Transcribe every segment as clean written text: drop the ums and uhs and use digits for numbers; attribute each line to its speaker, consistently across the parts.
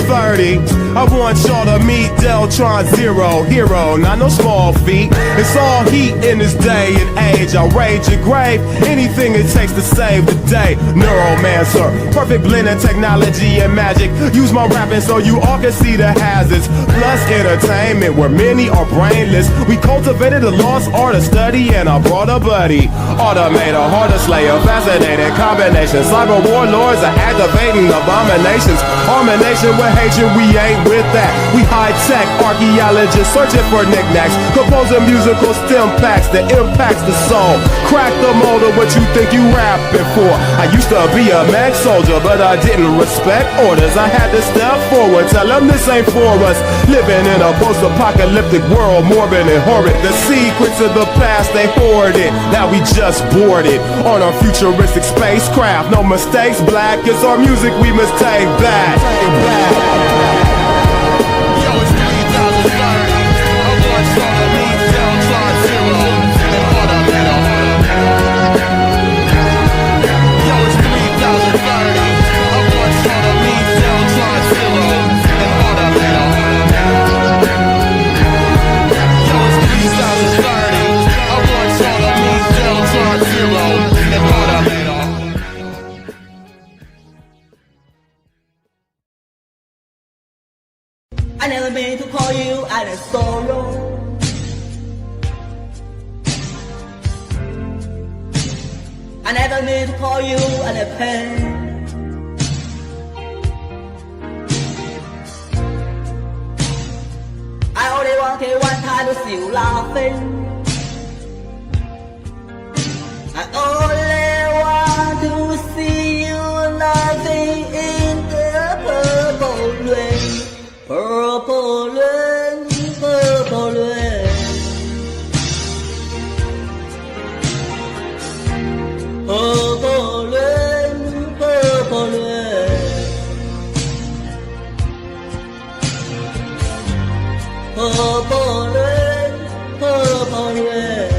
Speaker 1: 30. I want y'all to meet Deltron Zero, hero, not no small feat. It's all heat in this day and age. I'll rage your grave, anything it takes to save the day. Neuromancer, perfect blend of technology and magic. Use my rapping so you all can see the hazards. Plus entertainment where many are brainless. We cultivated a lost art of study and I brought a buddy. Automator, harder slayer, fascinating combination. Cyber warlords are activating abominations. Harmonation with hatred, we ain't with that. We high-tech archaeologists searching for knickknacks. Composing musical stem packs that impacts the soul. Crack the mold of what you think you rapping for. I used to be a mad soldier, but I didn't respect orders. I had to step forward, tell them this ain't for us. Living in a post-apocalyptic world, morbid and horrid. The secrets of the past, they hoard it. Now we just boarded on a futuristic spacecraft. No mistakes, black is our music we must take back. Yo, it's 3030. I want y'all to meet Deltron Zero and Automator. Yo, it's 3030. I want y'all to meet Deltron Zero and Automator. Yo, it's 3030. I want y'all to meet Deltron Zero and Automator.
Speaker 2: I never meant to call you out of sorrow. I never meant to call you out of pain. I only wanted one time to see you laughing. I only want to see you laughing in the purple rain. Purple rain, purple rain. Purple rain, purple rain. Purple rain, purple rain.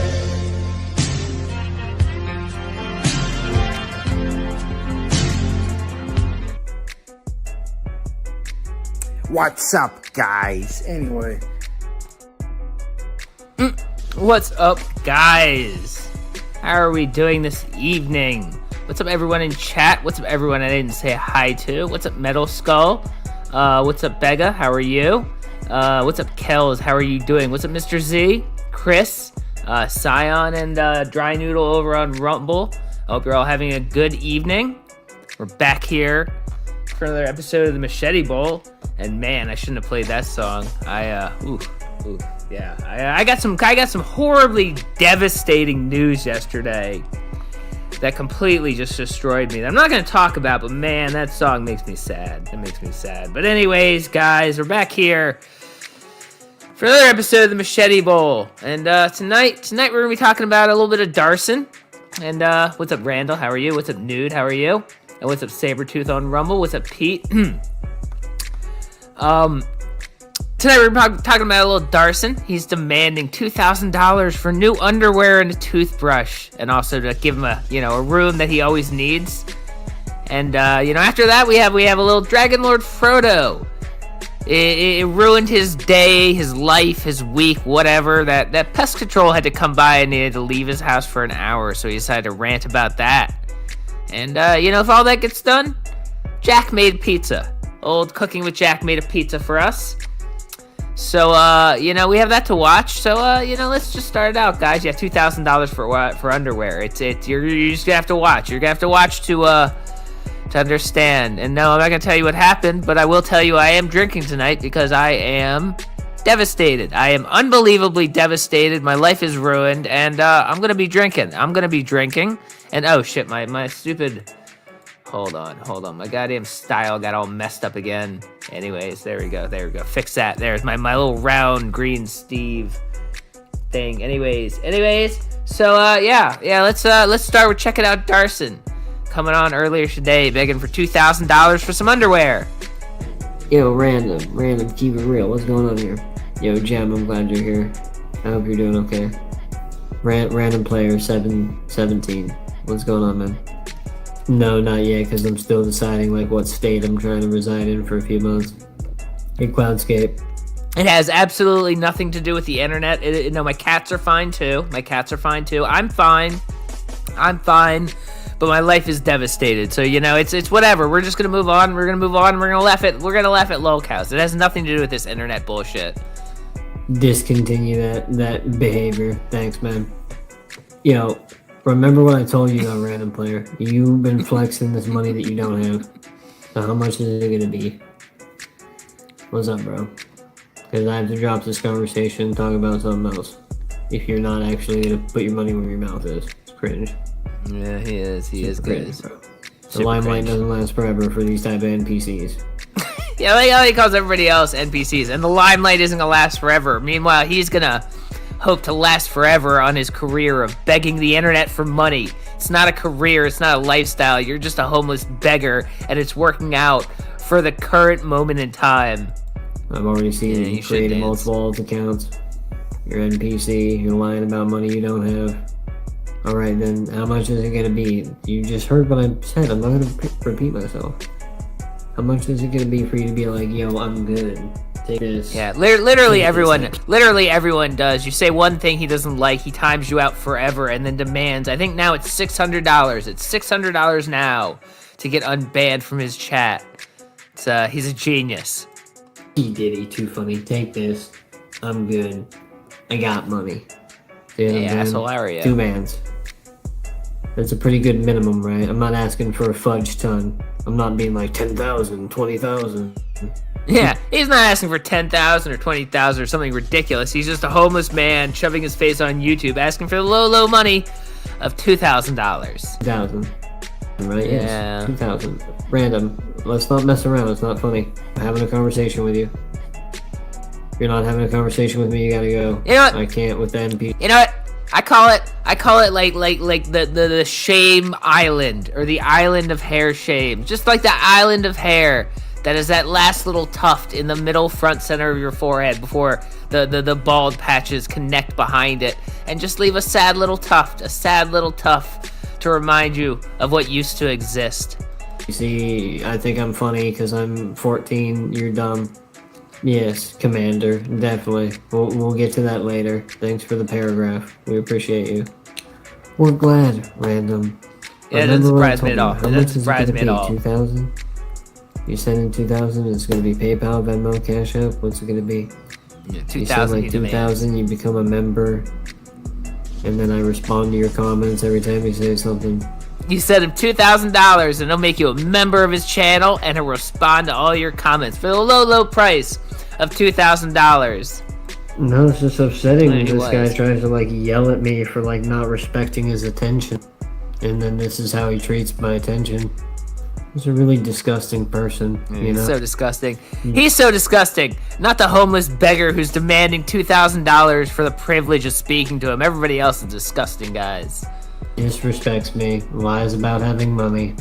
Speaker 3: What's up, guys? Anyway.
Speaker 4: What's up, guys? How are we doing this evening? What's up, everyone in chat? What's up, everyone I didn't say hi to? What's up, Metal Skull? What's up, Bega? How are you? What's up, Kells? How are you doing? What's up, Mr. Z? Chris? Scion and Dry Noodle over on Rumble. I hope you're all having a good evening. We're back here for another episode of the Machete Bowl. And man, I shouldn't have played that song. I got some horribly devastating news yesterday that completely just destroyed me. I'm not going to talk about, but man, that song makes me sad. It makes me sad. But anyways, guys, we're back here for another episode of the Machete Bowl. And tonight we're going to be talking about a little bit of Darson. And what's up, Randall? How are you? What's up, Nude? How are you? And what's up, Sabretooth on Rumble? What's up, Pete? Tonight we're talking about a little Darson. He's demanding $2,000 for new underwear and a toothbrush, and also to give him a room that he always needs. And after that we have a little Dragon Lord Frodo. It ruined his day, his life, his week, whatever. That pest control had to come by and he had to leave his house for an hour, so he decided to rant about that. And if all that gets done, Jack made pizza. Old Cooking with Jack made a pizza for us. So, we have that to watch. So, let's just start it out, guys. You have $2,000 for underwear. You're just gonna have to watch. You're gonna have to watch to understand. And no, I'm not gonna tell you what happened, but I will tell you I am drinking tonight because I am devastated. I am unbelievably devastated. My life is ruined, and I'm gonna be drinking. And oh shit, my stupid. Hold on. My goddamn style got all messed up again. Anyways, there we go. Fix that. There's my little round green Steve thing. Anyways. So let's start with checking out Darson. Coming on earlier today, begging for $2,000 for some underwear.
Speaker 5: Yo, random, keep it real. What's going on here? Yo, Jam, I'm glad you're here. I hope you're doing okay. Random player 717. What's going on, man? No, not yet, because I'm still deciding like what state I'm trying to reside in for a few months. In Cloudscape.
Speaker 4: It has absolutely nothing to do with the internet. No, my cats are fine too. I'm fine. But my life is devastated. So, it's whatever. We're just going to move on. We're going to laugh at lolcows. It has nothing to do with this internet bullshit.
Speaker 5: Discontinue that behavior. Thanks, man. Remember what I told you though, random player. You've been flexing this money that you don't have. So how much is it going to be? What's up, bro? Because I have to drop this conversation and talk about something else. If you're not actually going to put your money where your mouth is. It's cringe.
Speaker 4: Yeah, he is. He is good.
Speaker 5: The limelight doesn't last forever for these type of NPCs.
Speaker 4: Yeah, like how he calls everybody else NPCs. And the limelight isn't going to last forever. Meanwhile, he's going to hope to last forever on his career of begging the internet for money. It's not a career. It's not a lifestyle. You're just a homeless beggar. And it's working out for the current moment in time.
Speaker 5: I've already seen you creating multiple alt accounts. You're NPC, you're lying about money you don't have. Alright then, how much is it gonna be? You just heard what I said, I'm not gonna repeat myself. How much is it gonna be for you to be like, yo, I'm good, take this?
Speaker 4: Yeah, literally everyone does. You say one thing he doesn't like, he times you out forever and then demands, I think now it's $600. It's $600 now to get unbanned from his chat. He's a genius.
Speaker 5: Diddy, too funny. Take this. I'm good. I got money.
Speaker 4: Yeah, that's hilarious.
Speaker 5: 2 bands. That's a pretty good minimum, right? I'm not asking for a fudge ton. I'm not being like 10,000, 20,000.
Speaker 4: Yeah, he's not asking for 10,000 or 20,000 or something ridiculous. He's just a homeless man shoving his face on YouTube, asking for the low money of $2,000.
Speaker 5: 2,000. Right?
Speaker 4: Yeah.
Speaker 5: Yes. 2,000. Random. Let's not mess around. It's not funny. I'm having a conversation with you. If you're not having a conversation with me, you gotta go.
Speaker 4: You know what?
Speaker 5: I can't with the NP.
Speaker 4: You know what? I call it like the shame island, or the island of hair shame. Just like the island of hair that is that last little tuft in the middle front center of your forehead before the bald patches connect behind it, and just leave a sad little tuft to remind you of what used to exist.
Speaker 5: You see, I think I'm funny because I'm 14, you're dumb. Yes, Commander, definitely. We'll get to that later. Thanks for the paragraph. We appreciate you. We're glad, random.
Speaker 4: Yeah, it doesn't surprise me at all.
Speaker 5: How
Speaker 4: It
Speaker 5: much
Speaker 4: doesn't
Speaker 5: is it
Speaker 4: surprise
Speaker 5: gonna
Speaker 4: me at
Speaker 5: be?
Speaker 4: all.
Speaker 5: 2,000? You're sending 2,000? It's gonna be PayPal, Venmo, Cash App? What's it gonna be?
Speaker 4: Yeah,
Speaker 5: You send
Speaker 4: 2,000.
Speaker 5: like 2,000, you become a member, and then I respond to your comments every time you say something.
Speaker 4: You send him $2,000 and he'll make you a member of his channel, and he'll respond to all your comments for the low price of $2,000.
Speaker 5: No, it's just upsetting when
Speaker 4: He
Speaker 5: this
Speaker 4: was.
Speaker 5: guy tries to like yell at me for like not respecting his attention. And then this is how he treats my attention. He's a really disgusting person, you
Speaker 4: He's
Speaker 5: know?
Speaker 4: so disgusting. He's so disgusting. Not the homeless beggar who's demanding $2,000 for the privilege of speaking to him. Everybody else is disgusting, guys.
Speaker 5: Disrespects me, lies about having money.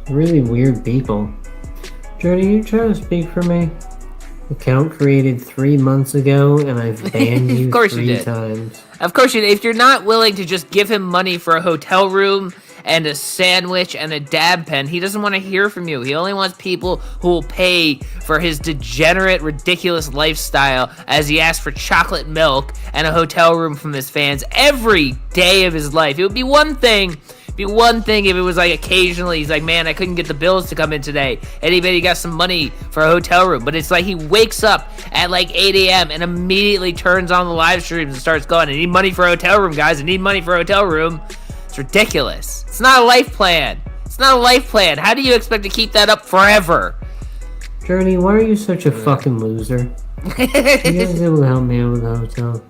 Speaker 5: Really weird people. Journey, you trying to speak for me? Account created 3 months ago, and I've banned you
Speaker 4: Of course you
Speaker 5: 3
Speaker 4: did.
Speaker 5: times.
Speaker 4: Of course, if you're not willing to just give him money for a hotel room and a sandwich and a dab pen, he doesn't want to hear from you. He only wants people who will pay for his degenerate, ridiculous lifestyle, as he asks for chocolate milk and a hotel room from his fans every day of his life. It would be one thing if it was like occasionally he's like, man, I couldn't get the bills to come in today. Anybody got some money for a hotel room? But it's like he wakes up at like 8 a.m. and immediately turns on the live streams and starts going, I need money for a hotel room, guys. I need money for a hotel room. It's ridiculous. It's not a life plan. How do you expect to keep that up forever?
Speaker 5: Journey, why are you such a fucking loser? You guys able to help me out with the hotel?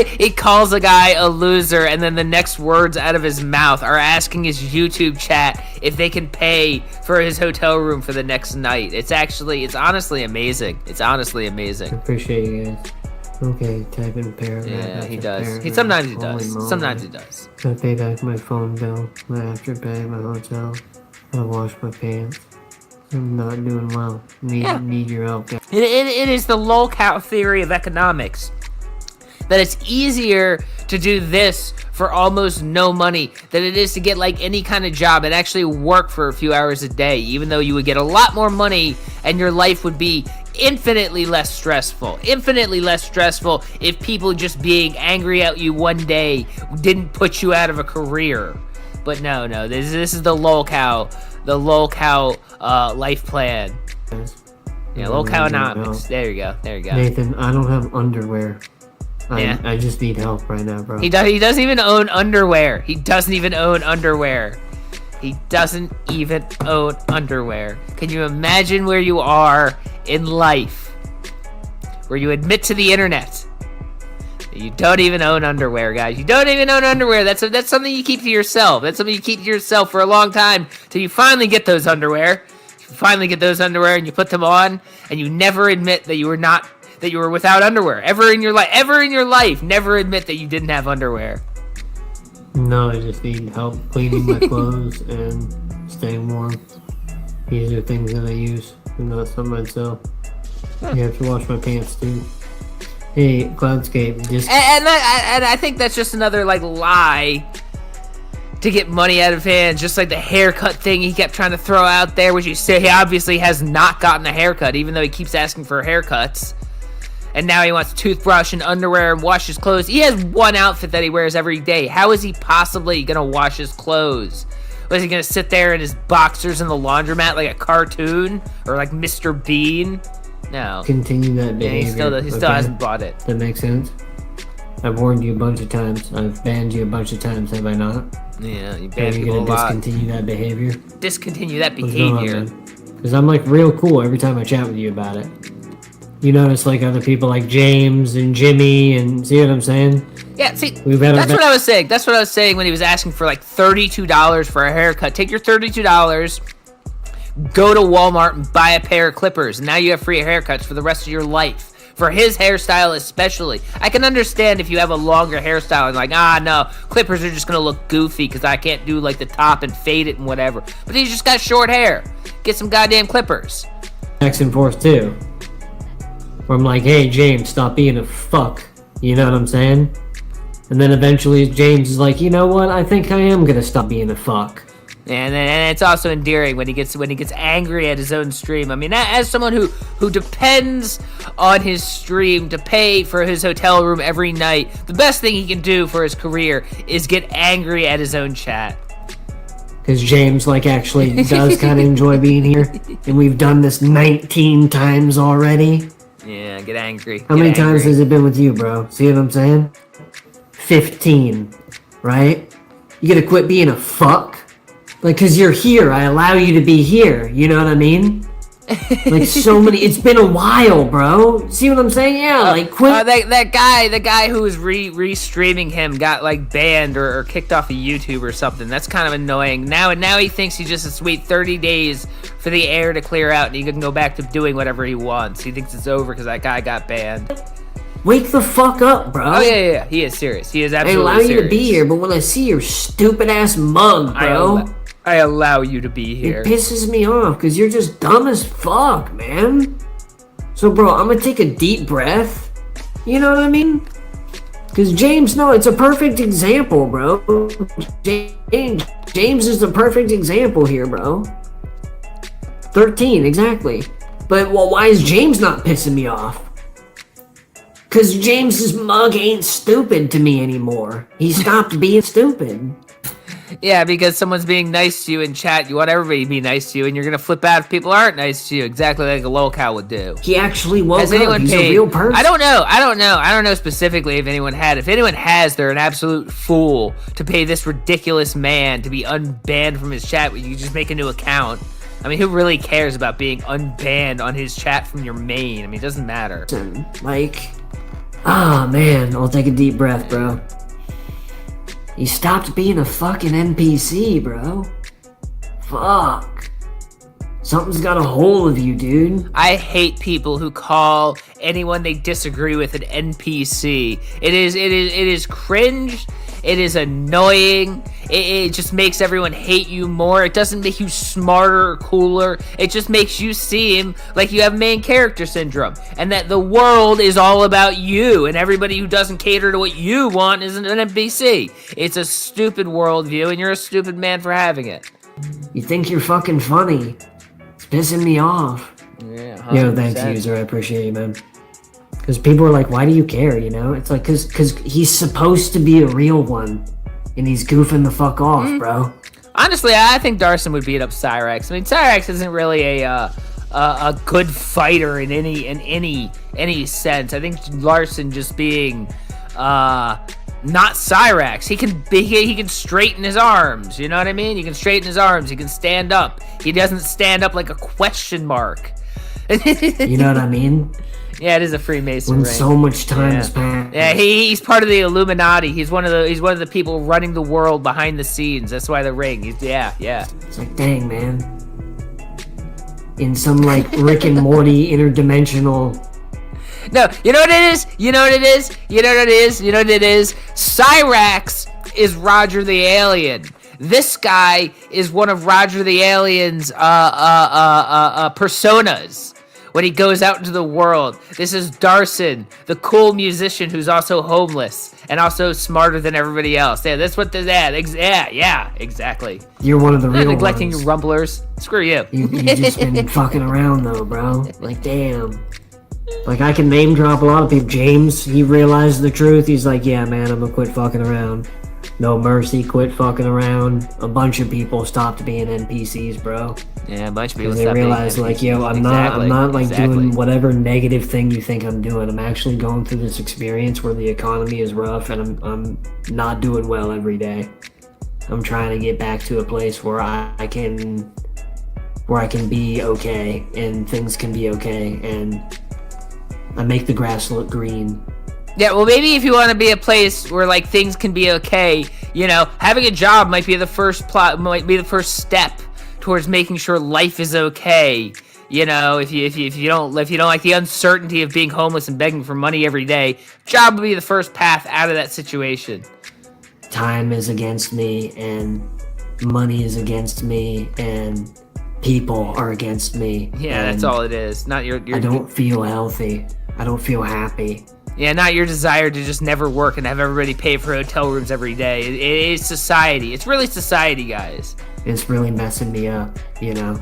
Speaker 4: He calls a guy a loser, and then the next words out of his mouth are asking his YouTube chat if they can pay for his hotel room for the next night. It's honestly amazing.
Speaker 5: I appreciate you guys. Okay, type in paragraph.
Speaker 4: Yeah,
Speaker 5: after
Speaker 4: he does.
Speaker 5: paragraph.
Speaker 4: Sometimes he
Speaker 5: Holy
Speaker 4: does.
Speaker 5: moly.
Speaker 4: Sometimes he does.
Speaker 5: Gotta pay back my phone bill, my afterpay, my hotel. Gotta wash my pants. I'm not doing well. Need your help, guys.
Speaker 4: It is the lolcow theory of economics. that it's easier to do this for almost no money than it is to get like any kind of job and actually work for a few hours a day, even though you would get a lot more money and your life would be infinitely less stressful if people just being angry at you one day didn't put you out of a career. But no, this is the lolcow life plan. Yeah, lolcowonomics. There you go.
Speaker 5: Nathan, I don't have underwear. I just need help right now, bro.
Speaker 4: He doesn't even own underwear. Can you imagine where you are in life, where you admit to the internet that you don't even own underwear, guys? You don't even own underwear. That's something you keep to yourself. That's something you keep to yourself for a long time till you finally get those underwear. And you put them on, and you never admit that you were without underwear ever in your life. Never admit that you didn't have underwear.
Speaker 5: No, I just need help cleaning my clothes and staying warm. These are things that I use, and not something I'd sell. You have to wash my pants too. Hey, Cloudscape, just
Speaker 4: and I think that's just another like lie to get money out of hands, just like the haircut thing he kept trying to throw out there, which he said he obviously has not gotten a haircut, even though he keeps asking for haircuts. And now he wants a toothbrush and underwear and wash his clothes. He has one outfit that he wears every day. How is he possibly going to wash his clothes? Was he going to sit there in his boxers in the laundromat like a cartoon? Or like Mr. Bean? No.
Speaker 5: Continue that behavior.
Speaker 4: Yeah, he still hasn't bought it.
Speaker 5: That makes sense. I've warned you a bunch of times. I've banned you a bunch of times, have I not?
Speaker 4: Yeah, you banned people a
Speaker 5: Are you
Speaker 4: lot.
Speaker 5: gonna discontinue that behavior?
Speaker 4: Discontinue that behavior.
Speaker 5: Because I'm like real cool every time I chat with you about it. You notice like other people like James and Jimmy, and see what I'm saying?
Speaker 4: Yeah, see, that's what I was saying. That's what I was saying when he was asking for like $32 for a haircut. Take your $32, go to Walmart and buy a pair of clippers, and now you have free haircuts for the rest of your life. For his hairstyle especially. I can understand if you have a longer hairstyle and like, no, clippers are just going to look goofy because I can't do like the top and fade it and whatever. But he's just got short hair. Get some goddamn clippers.
Speaker 5: Jackson Force 2. Where I'm like, hey, James, stop being a fuck. You know what I'm saying? And then eventually James is like, you know what? I think I am going to stop being a fuck.
Speaker 4: And it's also endearing when he gets angry at his own stream. I mean, as someone who depends on his stream to pay for his hotel room every night, the best thing he can do for his career is get angry at his own chat.
Speaker 5: Because James, like, actually does kind of enjoy being here. And we've done this 19 times already.
Speaker 4: Yeah, get angry.
Speaker 5: How many times has it been with you, bro? See what I'm saying? 15, right? You gotta quit being a fuck? Like, cause you're here, I allow you to be here, you know what I mean? Like, so many, it's been a while, bro. See what I'm saying? Yeah, like, quit.
Speaker 4: The guy who was re-streaming him got, like, banned or kicked off of YouTube or something. That's kind of annoying. Now he thinks he's just a sweet 30 days for the air to clear out and he can go back to doing whatever he wants. He thinks it's over because that guy got banned.
Speaker 5: Wake the fuck up, bro.
Speaker 4: Oh, yeah. He is serious. He is absolutely serious.
Speaker 5: I allow you to be here, but when I see your stupid-ass mug, bro...
Speaker 4: I allow you to be here.
Speaker 5: It pisses me off because you're just dumb as fuck, man. So, bro, I'm gonna take a deep breath. You know what I mean? Because James, no, it's a perfect example, bro. James is the perfect example here, bro. 13, exactly. But, well, why is James not pissing me off? Because James's mug ain't stupid to me anymore. He stopped being stupid.
Speaker 4: Yeah, because someone's being nice to you in chat, you want everybody to be nice to you, and you're gonna flip out if people aren't nice to you, exactly like a lolcow would do.
Speaker 5: He actually woke up. He's a real person.
Speaker 4: I don't know specifically if anyone had. If anyone has, they're an absolute fool to pay this ridiculous man to be unbanned from his chat when you just make a new account. I mean, who really cares about being unbanned on his chat from your main? I mean, it doesn't matter.
Speaker 5: Like, man, I'll take a deep breath, bro. You stopped being a fucking NPC, bro. Fuck. Something's got a hold of you, dude.
Speaker 4: I hate people who call anyone they disagree with an NPC. It is cringe. It is annoying. It just makes everyone hate you more. It doesn't make you smarter or cooler. It just makes you seem like you have main character syndrome, and that the world is all about you, and everybody who doesn't cater to what you want is an NPC. It's a stupid worldview, and you're a stupid man for having it.
Speaker 5: You think you're fucking funny. It's pissing me off.
Speaker 4: Yeah, 100%.
Speaker 5: Yo, thanks, user. I appreciate you, man. Because people are like, why do you care, you know? It's like, because he's supposed to be a real one. And he's goofing the fuck off, bro.
Speaker 4: Honestly, I think Darson would beat up Cyrax. I mean, Cyrax isn't really a good fighter in any sense. I think Darson just being not Cyrax. He can straighten his arms. You know what I mean? He can straighten his arms. He can stand up. He doesn't stand up like a question mark.
Speaker 5: You know what I mean?
Speaker 4: Yeah, it is a Freemason
Speaker 5: When
Speaker 4: ring.
Speaker 5: so much time has passed.
Speaker 4: Yeah, he's part of the Illuminati. He's one of the people running the world behind the scenes. That's why the ring. Yeah.
Speaker 5: It's like, dang, man. In some, like, Rick and Morty interdimensional...
Speaker 4: No, you know what it is? Cyrax is Roger the Alien. This guy is one of Roger the Alien's personas. When he goes out into the world, this is Darson, the cool musician who's also homeless and also smarter than everybody else. Yeah, that's what yeah, exactly.
Speaker 5: You're one of the
Speaker 4: I'm not
Speaker 5: real
Speaker 4: neglecting
Speaker 5: ones.
Speaker 4: you rumblers. Screw you.
Speaker 5: You just been fucking around, though, bro. Like, damn. Like, I can name drop a lot of people. James, he realized the truth. He's like, yeah, man, I'm gonna quit fucking around. No Mercy quit fucking around. A bunch of people stopped being NPCs, bro.
Speaker 4: Yeah, a bunch of people.
Speaker 5: Because they realize, like, yo, I'm not like doing whatever negative thing you think I'm doing. I'm actually going through this experience where the economy is rough, and I'm not doing well every day. I'm trying to get back to a place where I can be okay, and things can be okay, and I make the grass look green.
Speaker 4: Yeah, well, maybe if you want to be a place where like things can be okay, you know, having a job might be the first step towards making sure life is okay. You know, if you don't like the uncertainty of being homeless and begging for money every day, job would be the first path out of that situation.
Speaker 5: Time is against me, and money is against me, and people are against me.
Speaker 4: Yeah, that's all it is. Not your
Speaker 5: I don't feel healthy. I don't feel happy.
Speaker 4: Yeah, not your desire to just never work and have everybody pay for hotel rooms every day. It is society. It's really society, guys.
Speaker 5: It's really messing me up, you know?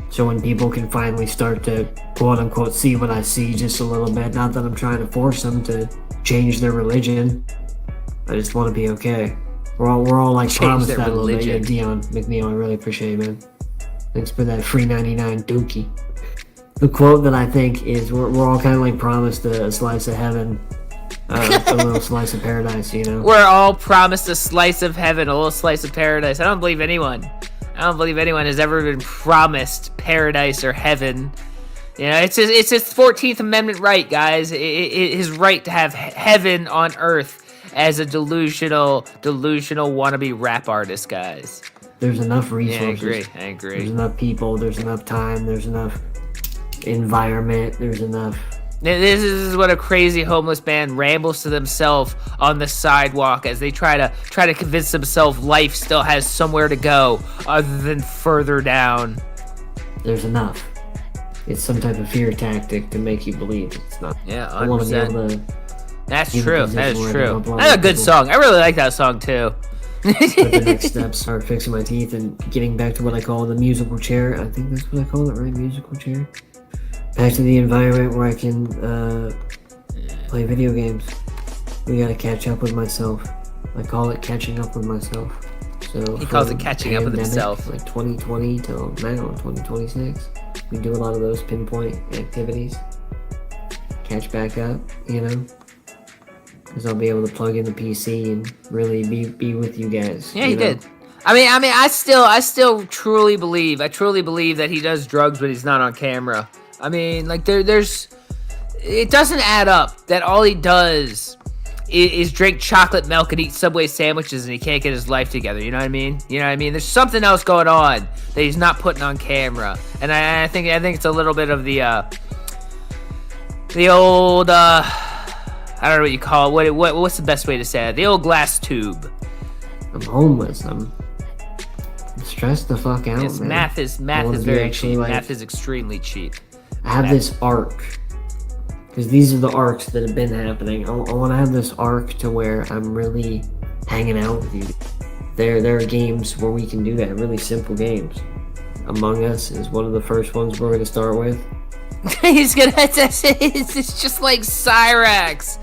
Speaker 5: So when people can finally start to quote-unquote see what I see just a little bit, not that I'm trying to force them to change their religion. I just want to be okay. We're all like promised that a little bit. Yeah, Dion McNeil, I really appreciate you, man. Thanks for that free 99 dookie. The quote that I think is we're all kind of like promised a slice of heaven, a little slice of paradise, you know?
Speaker 4: We're all promised a slice of heaven, a little slice of paradise. I don't believe anyone has ever been promised paradise or heaven. You know, it's his 14th Amendment right, guys. His right to have heaven on earth as a delusional wannabe rap artist, guys.
Speaker 5: There's enough resources.
Speaker 4: Yeah, I agree.
Speaker 5: There's enough people, there's enough time, there's enough environment, there's enough.
Speaker 4: This is what a crazy homeless man rambles to themselves on the sidewalk as they try to convince themselves life still has somewhere to go other than further down.
Speaker 5: There's enough. It's some type of fear tactic to make you believe it's not.
Speaker 4: Yeah, 100%.
Speaker 5: I want to be able to.
Speaker 4: That's true. That is true. That's a good song. I really like that song too.
Speaker 5: But the next steps start fixing my teeth and getting back to what I call the musical chair. I think that's what I call it, right? Musical chair. Back to the environment where I can play video games. We gotta catch up with myself. I call it catching up with myself. So
Speaker 4: he calls it catching up with himself.
Speaker 5: Like 2020 till now, 2026. We do a lot of those pinpoint activities. Catch back up, you know. Because I'll be able to plug in the PC and really be with you guys.
Speaker 4: Yeah, he did. I mean, I still truly believe that he does drugs when he's not on camera. I mean, like it doesn't add up that all he does is drink chocolate milk and eat Subway sandwiches and he can't get his life together. You know what I mean? There's something else going on that he's not putting on camera, and I think it's a little bit of the old. I don't know what you call it. What's the best way to say it? The old glass tube.
Speaker 5: I'm homeless. I'm stressed the fuck out, man.
Speaker 4: Math is very cheap. Math is extremely cheap.
Speaker 5: I have this arc. Because these are the arcs that have been happening. I want to have this arc to where I'm really hanging out with you. There are games where we can do that. Really simple games. Among Us is one of the first ones we're going to start with.
Speaker 4: He's gonna. It's just like Cyrax.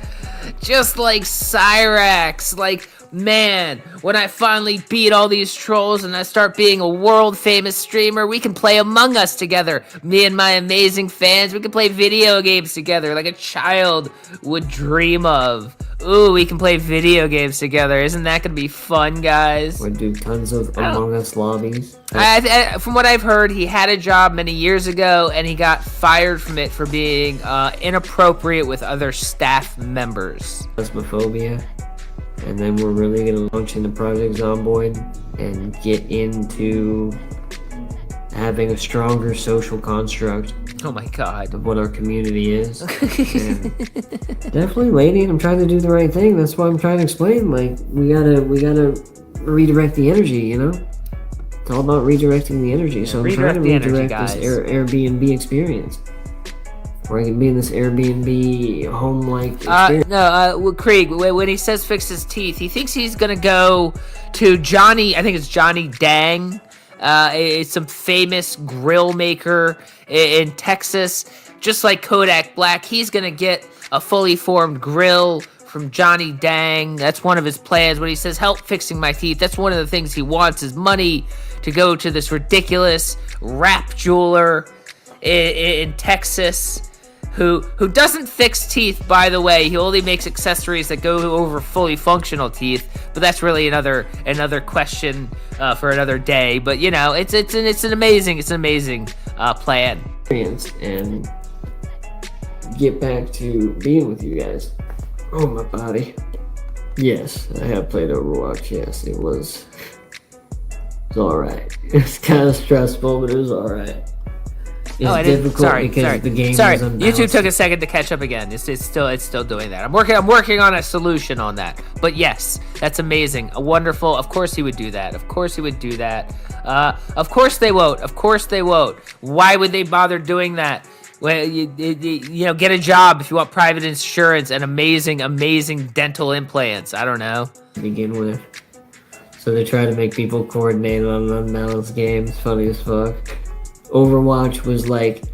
Speaker 4: Just like Cyrax. Like, man, when I finally beat all these trolls and I start being a world famous streamer, we can play Among Us together. Me and my amazing fans, we can play video games together like a child would dream of. Ooh, we can play video games together. Isn't that gonna be fun, guys?
Speaker 5: We'll do tons of Among Us lobbies.
Speaker 4: From what I've heard, he had a job many years ago and he got fired from it for being inappropriate with other staff members.
Speaker 5: Phasmophobia. And then we're really going to launch into Project Zomboid and get into having a stronger social construct.
Speaker 4: Oh my god.
Speaker 5: Of what our community is. Definitely, lady, I'm trying to do the right thing. That's why I'm trying to explain. Like, we gotta redirect the energy, you know? It's all about redirecting the energy. So I'm trying to redirect this Airbnb experience. Where I can be in this Airbnb home-like experience.
Speaker 4: Krieg, when he says fix his teeth, he thinks he's gonna go to Johnny, I think it's Johnny Dang. It's some famous grill maker in Texas. Just like Kodak Black, he's gonna get a fully formed grill from Johnny Dang. That's one of his plans. When he says help fixing my teeth, that's one of the things he wants is money to go to this ridiculous rap jeweler in Texas. Who doesn't fix teeth, by the way. He only makes accessories that go over fully functional teeth, but that's really another question for another day. But you know, it's an amazing plan.
Speaker 5: And get back to being with you guys. Oh, my body. Yes, I have played Overwatch. Yes, it was alright. It's kind of stressful, but it was alright. It's difficult because the game is unbalanced.
Speaker 4: YouTube took a second to catch up again. It's still doing that. I'm working on a solution on that. But yes, that's amazing. Wonderful. Of course he would do that. Of course he would do that. Of course they won't. Of course they won't. Why would they bother doing that? Well, you know, get a job if you want private insurance and amazing dental implants. I don't know.
Speaker 5: To begin with. So they try to make people coordinate on an unbalanced game. It's funny as fuck. Overwatch was like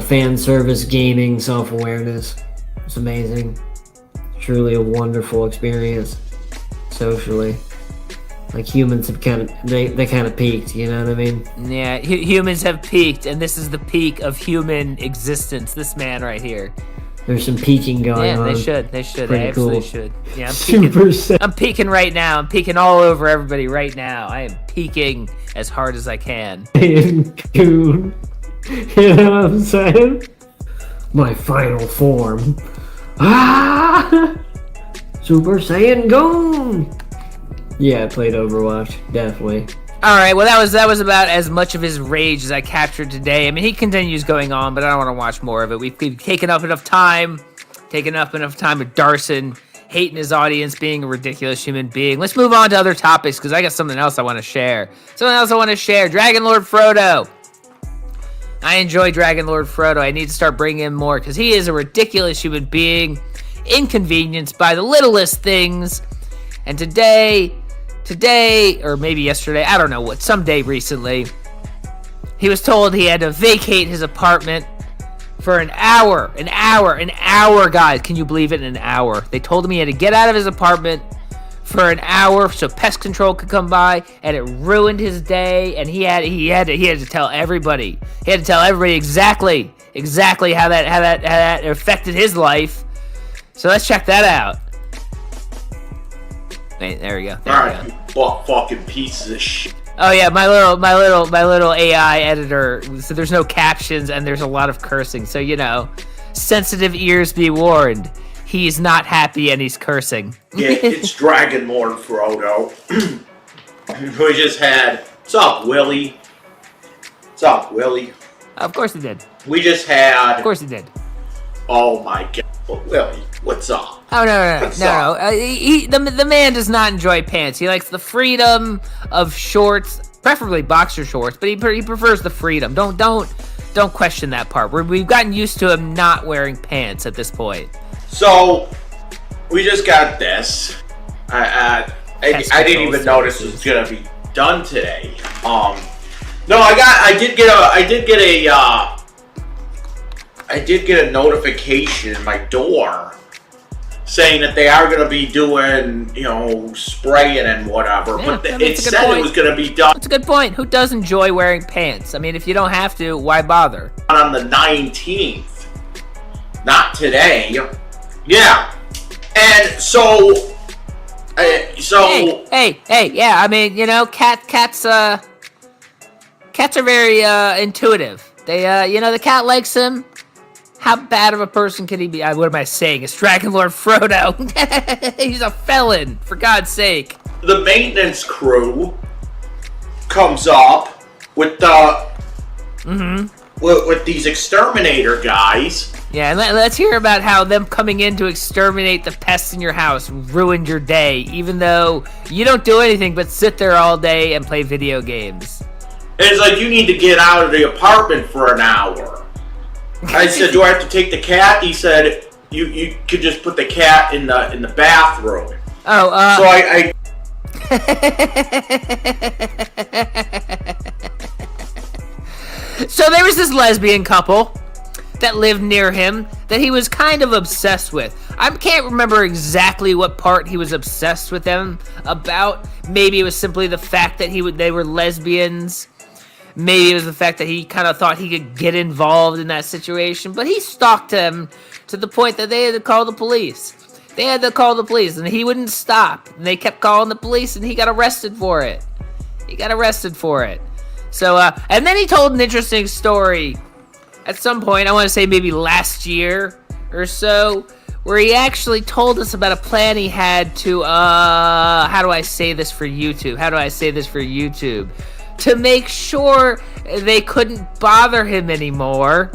Speaker 5: fan service gaming self-awareness. It's amazing. Truly a wonderful experience socially. Like humans have they kind of peaked, you know what I mean?
Speaker 4: Yeah, humans have peaked, and this is the peak of human existence. This man right here.
Speaker 5: There's some peaking going on.
Speaker 4: Yeah, they should. They absolutely cool. Should. Yeah, I'm peaking right now. I'm peaking all over everybody right now. I am peaking as hard as I can.
Speaker 5: Coon. You know what I'm saying? My final form. Ah! Super Saiyan Goon! Yeah, I played Overwatch, definitely.
Speaker 4: Alright, well that was about as much of his rage as I captured today. I mean, he continues going on, but I don't want to watch more of it. We've taken up enough time with Darson hating his audience, being a ridiculous human being. Let's move on to other topics, because I got something else I want to share. Dragon Lord Frodo. I enjoy Dragon Lord Frodo. I need to start bringing him more, because he is a ridiculous human being, inconvenienced by the littlest things. And today, or maybe yesterday, I don't know what, someday recently, he was told he had to vacate his apartment for an hour, guys. Can you believe it? An hour. They told him he had to get out of his apartment for an hour so pest control could come by, and it ruined his day, and he had to tell everybody. He had to tell everybody exactly how that affected his life. So let's check that out. Wait, there we go.
Speaker 6: Alright, you fucking pieces of shit.
Speaker 4: Oh yeah, my little AI editor. So there's no captions and there's a lot of cursing. So you know, sensitive ears be warned. He's not happy and he's cursing.
Speaker 6: Yeah, it's Dragon Lord Frodo. We just had. What's up, Willie? What's up, Willie?
Speaker 4: Of course he did.
Speaker 6: We just had.
Speaker 4: Of course he did.
Speaker 6: Oh my god. Willie, what's up?
Speaker 4: Oh no!
Speaker 6: What's up?
Speaker 4: The man does not enjoy pants. He likes the freedom of shorts, preferably boxer shorts, but he prefers the freedom. Don't question that part. We've gotten used to him not wearing pants at this point.
Speaker 6: So we just got this. I didn't even notice it was gonna be done today. No, I did get a notification in my door saying that they are going to be doing, spraying and whatever.
Speaker 4: Yeah,
Speaker 6: but it said it was going to be done.
Speaker 4: That's a good point. Who does enjoy wearing pants? I mean, if you don't have to, why bother?
Speaker 6: On the 19th. Not today. Yeah. And so...
Speaker 4: Hey, yeah, I mean, cats are very intuitive. They, the cat likes him. How bad of a person can he be? What am I saying? It's Dragon Lord Frodo. He's a felon, for God's sake.
Speaker 6: The maintenance crew comes up with the with these exterminator guys.
Speaker 4: Yeah, and let's hear about how them coming in to exterminate the pests in your house ruined your day, even though you don't do anything but sit there all day and play video games.
Speaker 6: It's like, you need to get out of the apartment for an hour. I said, do I have to take the cat? He said, you could just put the cat in the bathroom.
Speaker 4: Oh,
Speaker 6: So I
Speaker 4: So there was this lesbian couple that lived near him that he was kind of obsessed with. I can't remember exactly what part he was obsessed with them about. Maybe it was simply the fact that they were lesbians. Maybe it was the fact that he kind of thought he could get involved in that situation. But he stalked them to the point that they had to call the police. They had to call the police, and he wouldn't stop. And they kept calling the police, and he got arrested for it. So, and then he told an interesting story at some point, I want to say maybe last year or so, where he actually told us about a plan he had to, how do I say this for YouTube? To make sure they couldn't bother him anymore,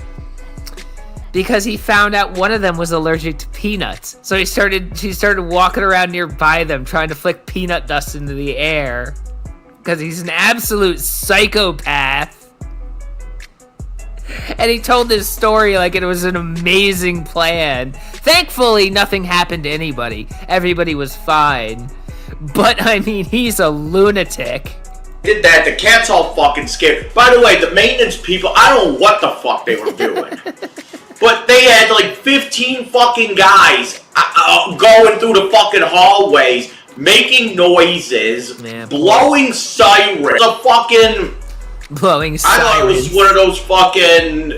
Speaker 4: because he found out one of them was allergic to peanuts. So he started walking around nearby them, trying to flick peanut dust into the air, because he's an absolute psychopath. And he told this story like it was an amazing plan. Thankfully, nothing happened to anybody. Everybody was fine. But, I mean, he's a lunatic.
Speaker 6: did that. The cat's all fucking scared. By the way, the maintenance people, I don't know what the fuck they were doing. But they had like 15 fucking guys going through the fucking hallways, making noises, blowing sirens.
Speaker 4: Blowing sirens.
Speaker 6: I thought it was one of those fucking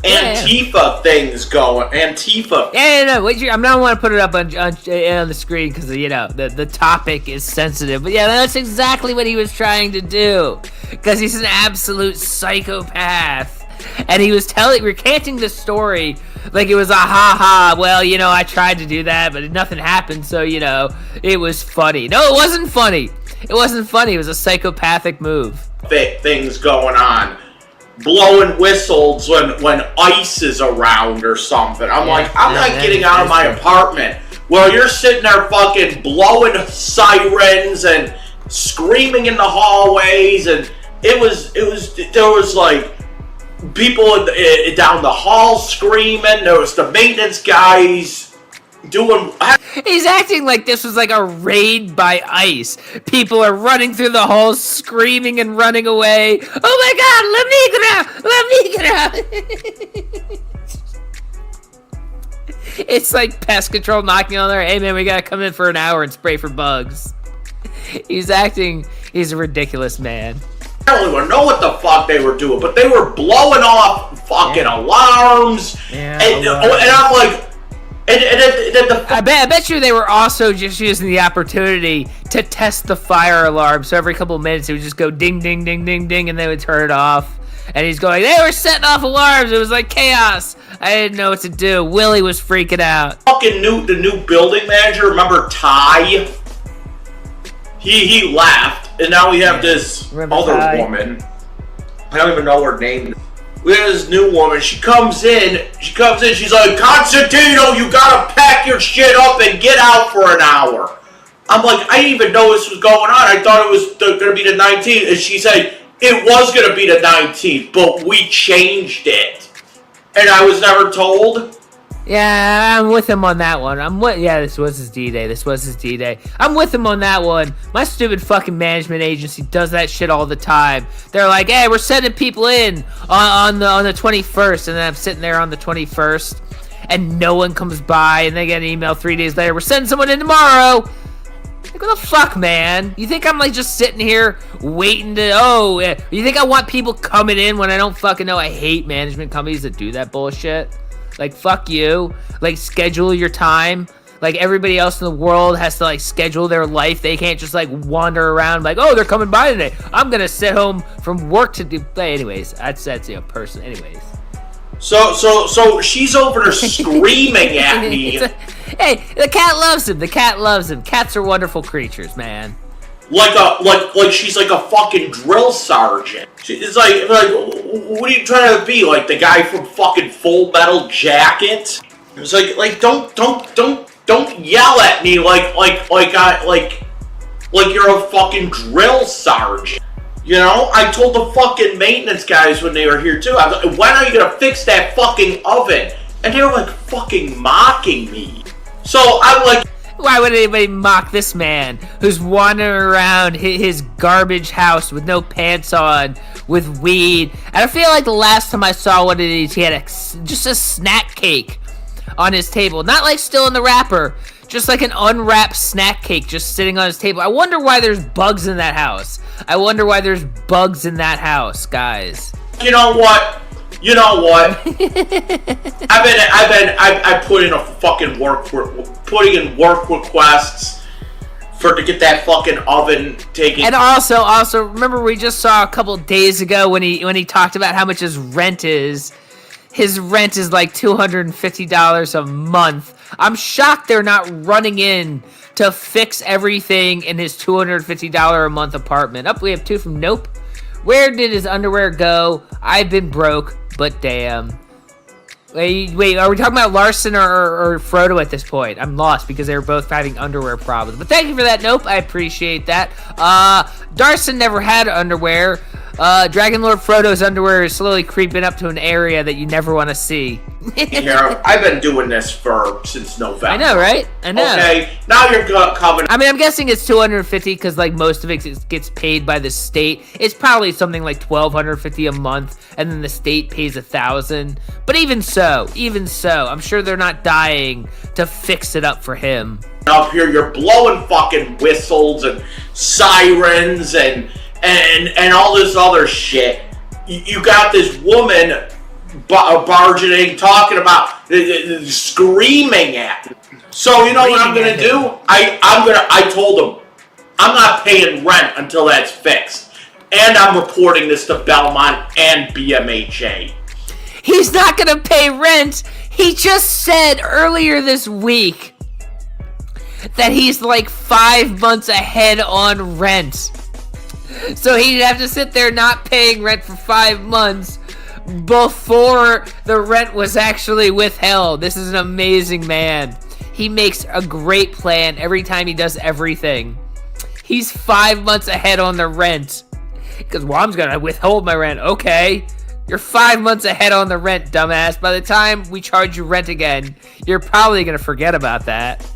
Speaker 6: Antifa things going. Antifa.
Speaker 4: No. I'm not want to put it up on the screen because the topic is sensitive. But yeah, that's exactly what he was trying to do, because he's an absolute psychopath. And he was recanting the story like it was a ha-ha. Well, I tried to do that, but nothing happened, so, it was funny. No, it wasn't funny. It wasn't funny. It was a psychopathic move.
Speaker 6: Things going on. Blowing whistles when ice is around or something. I'm not getting out of my apartment. Well, you're sitting there fucking blowing sirens and screaming in the hallways, and there was like people down the hall screaming. There was the maintenance guys doing.
Speaker 4: He's acting like this was like a raid by ice. People are running through the halls, screaming and running away. Oh my God! Let me get out! It's like pest control knocking on there. Hey man, we gotta come in for an hour and spray for bugs. He's a ridiculous man.
Speaker 6: I don't even know what the fuck they were doing, but they were blowing off fucking alarms. And I'm like, I bet you they were also just using the opportunity to test the fire alarm. So every couple of minutes it would just go ding, ding, ding, ding, ding, and they would turn it off. And he's going, they were setting off alarms. It was like chaos. I didn't know what to do. Willie was freaking out. The new building manager, remember Ty? He left, and now we have this other woman. I don't even know her name. we have this new woman. She comes in. She's like, Constantino, you gotta pack your shit up and get out for an hour. I'm like, I didn't even know this was going on. I thought it was gonna be the 19th. And she said, it was gonna be the 19th, but we changed it. And I was never told.
Speaker 4: Yeah, I'm with him on that one. This was his D-Day. I'm with him on that one. My stupid fucking management agency does that shit all the time. They're like, hey, we're sending people in on the 21st, and then I'm sitting there on the 21st, and no one comes by, and they get an email 3 days later, we're sending someone in tomorrow. Like, what the fuck, man? You think I'm, like, just sitting here waiting to, you think I want people coming in when I don't fucking know? I hate management companies that do that bullshit. Like, fuck you. Like, schedule your time. Like, everybody else in the world has to, like, schedule their life. They can't just, like, wander around like, oh, they're coming by today. I'm gonna sit home from work to do... Anyways, that's person. Anyways.
Speaker 6: So she's over there screaming at me.
Speaker 4: Hey, the cat loves him. Cats are wonderful creatures, man.
Speaker 6: Like she's like a fucking drill sergeant. It's like, what are you trying to be? Like the guy from fucking Full Metal Jacket? It's like don't yell at me like you're a fucking drill sergeant. You know, I told the fucking maintenance guys when they were here too. I was like, when are you gonna fix that fucking oven? And they were like fucking mocking me. So I'm like,
Speaker 4: why would anybody mock this man who's wandering around his garbage house with no pants on, with weed? And I feel like the last time I saw one of these, he had just a snack cake on his table. Not like still in the wrapper, just like an unwrapped snack cake just sitting on his table. I wonder why there's bugs in that house. Guys.
Speaker 6: You know what? I put in a fucking putting in work requests to get that fucking oven taken.
Speaker 4: And also remember we just saw a couple days ago when he talked about how much his rent is. His rent is like $250 a month. I'm shocked they're not running in to fix everything in his $250 a month apartment. We have two from Nope. Where did his underwear go? I've been broke, but damn. Wait, are we talking about Larson or Frodo at this point? I'm lost because they were both having underwear problems. But thank you for that, Nope. I appreciate that. Darson never had underwear. Dragon Lord Frodo's underwear is slowly creeping up to an area that you never want to see.
Speaker 6: Here, I've been doing this since November.
Speaker 4: I know, right? I know.
Speaker 6: Okay, now you're coming.
Speaker 4: I mean, I'm guessing it's $250 because like most of it gets paid by the state. It's probably something like $1,250 a month, and then the state pays $1,000. But even so, I'm sure they're not dying to fix it up for him.
Speaker 6: Up here, you're blowing fucking whistles and sirens and all this other shit. You got this woman barging in, talking about, screaming at me. So you know what I'm gonna do? I told him, I'm not paying rent until that's fixed. And I'm reporting this to Belmont and BMHA.
Speaker 4: He's not gonna pay rent. He just said earlier this week that he's like 5 months ahead on rent. So he'd have to sit there not paying rent for 5 months before the rent was actually withheld. This is an amazing man. He makes a great plan every time he does everything. He's 5 months ahead on the rent. Because, well, I'm going to withhold my rent. Okay. You're 5 months ahead on the rent, dumbass. By the time we charge you rent again, you're probably going to forget about that.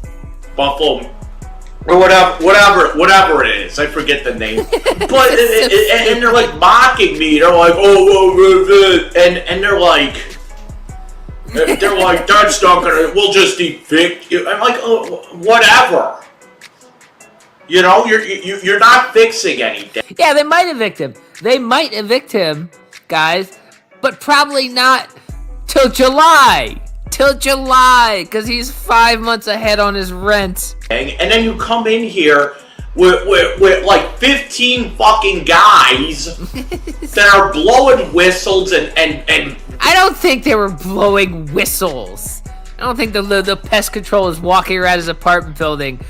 Speaker 6: Buffalo. Or whatever it is. I forget the name. But and they're like mocking me. They're like, and they're like, that's not gonna. We'll just evict you. I'm like, oh, whatever. You know, you're not fixing anything.
Speaker 4: Yeah, they might evict him, guys, but probably not till July. Because he's 5 months ahead on his rent.
Speaker 6: And then you come in here with like 15 fucking guys that are blowing whistles and
Speaker 4: I don't think they were blowing whistles. I don't think the pest control is walking around his apartment building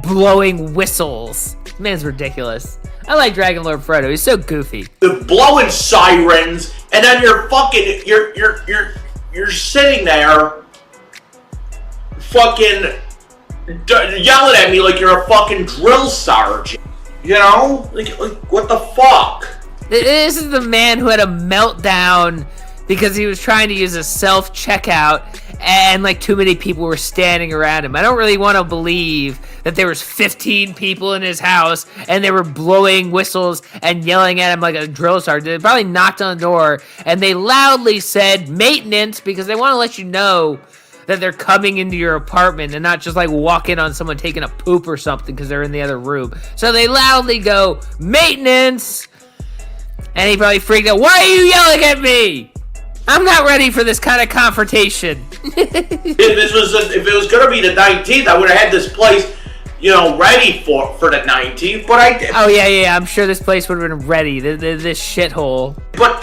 Speaker 4: blowing whistles. This man's ridiculous. I like Dragon Lord Frodo. He's so goofy.
Speaker 6: The blowing sirens and then you're sitting there, fucking yelling at me like you're a fucking drill sergeant. You know, like what the fuck?
Speaker 4: This is the man who had a meltdown because he was trying to use a self-checkout and like too many people were standing around him. I don't really want to believe that there was 15 people in his house and they were blowing whistles and yelling at him like a drill sergeant. They probably knocked on the door and they loudly said maintenance because they want to let you know that they're coming into your apartment and not just like walking on someone taking a poop or something because they're in the other room. So they loudly go, maintenance! And he probably freaked out, why are you yelling at me? I'm not ready for this kind of confrontation.
Speaker 6: If it was gonna be the 19th, I would have had this place, you know, ready for the 19th. But I did.
Speaker 4: Oh yeah. I'm sure this place would have been ready. This shithole.
Speaker 6: But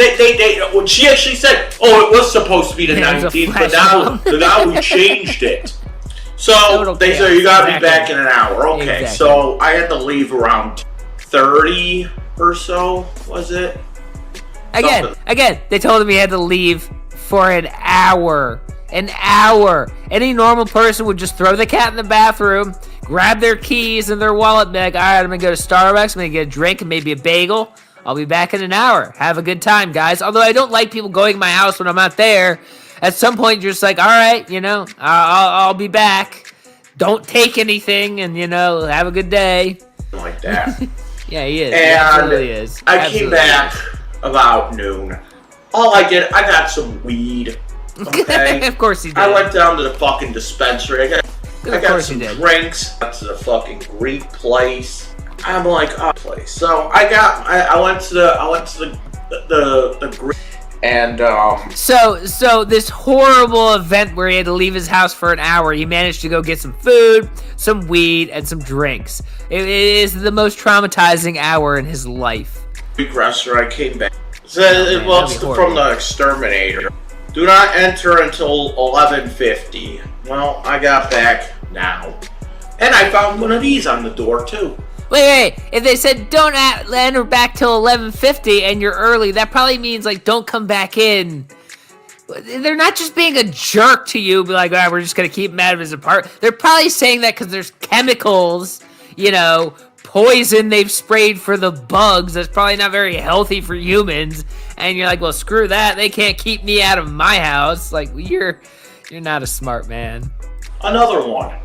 Speaker 6: when she actually said, "Oh, it was supposed to be the 19th," but now we changed it. So they said you gotta be back in an hour. Okay, exactly. So I had to leave around 30 or so. Was it?
Speaker 4: Again, they told him he had to leave for an hour. An hour. Any normal person would just throw the cat in the bathroom, grab their keys and their wallet, and be like, all right, I'm going to go to Starbucks, I'm going to get a drink and maybe a bagel. I'll be back in an hour. Have a good time, guys. Although I don't like people going to my house when I'm not there. At some point, you're just like, all right, you know, I'll be back. Don't take anything and, you know, have a good day.
Speaker 6: Like that.
Speaker 4: Yeah, he is.
Speaker 6: And
Speaker 4: he absolutely is.
Speaker 6: I came back about noon. All I did, I got some weed. Okay?
Speaker 4: Of course he did.
Speaker 6: I went down to the fucking dispensary. I got some
Speaker 4: did.
Speaker 6: drinks. Got to the fucking Greek place. I'm like, oh, place. So I went to the Greek. And
Speaker 4: So this horrible event where he had to leave his house for an hour, he managed to go get some food, some weed, and some drinks. It is the most traumatizing hour in his life.
Speaker 6: Greek restaurant, I came back. It's from the exterminator. Do not enter until 11:50. Well, I got back now. And I found one of these on the door, too.
Speaker 4: Wait. If they said don't enter back till 11:50 and you're early, that probably means, like, don't come back in. They're not just being a jerk to you, be like, all right, we're just going to keep him out of his apartment. They're probably saying that because there's chemicals, you know, poison they've sprayed for the bugs that's probably not very healthy for humans. And you're like, well, screw that. They can't keep me out of my house. Like, you're not a smart man.
Speaker 6: Another one.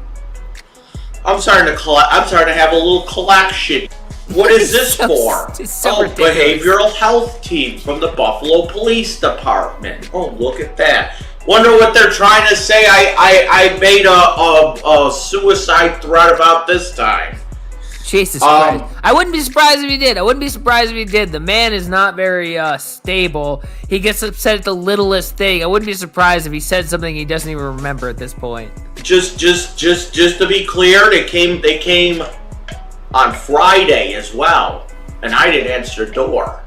Speaker 6: I'm starting to have a little collection. What is this for?
Speaker 4: It's so ridiculous.
Speaker 6: Behavioral health team from the Buffalo Police Department. Oh, look at that. Wonder what they're trying to say I made a suicide threat about this time.
Speaker 4: Jesus Christ. I wouldn't be surprised if he did. The man is not very stable. He gets upset at the littlest thing. I wouldn't be surprised if he said something he doesn't even remember at this point.
Speaker 6: Just to be clear, they came on Friday as well, and I didn't answer the door.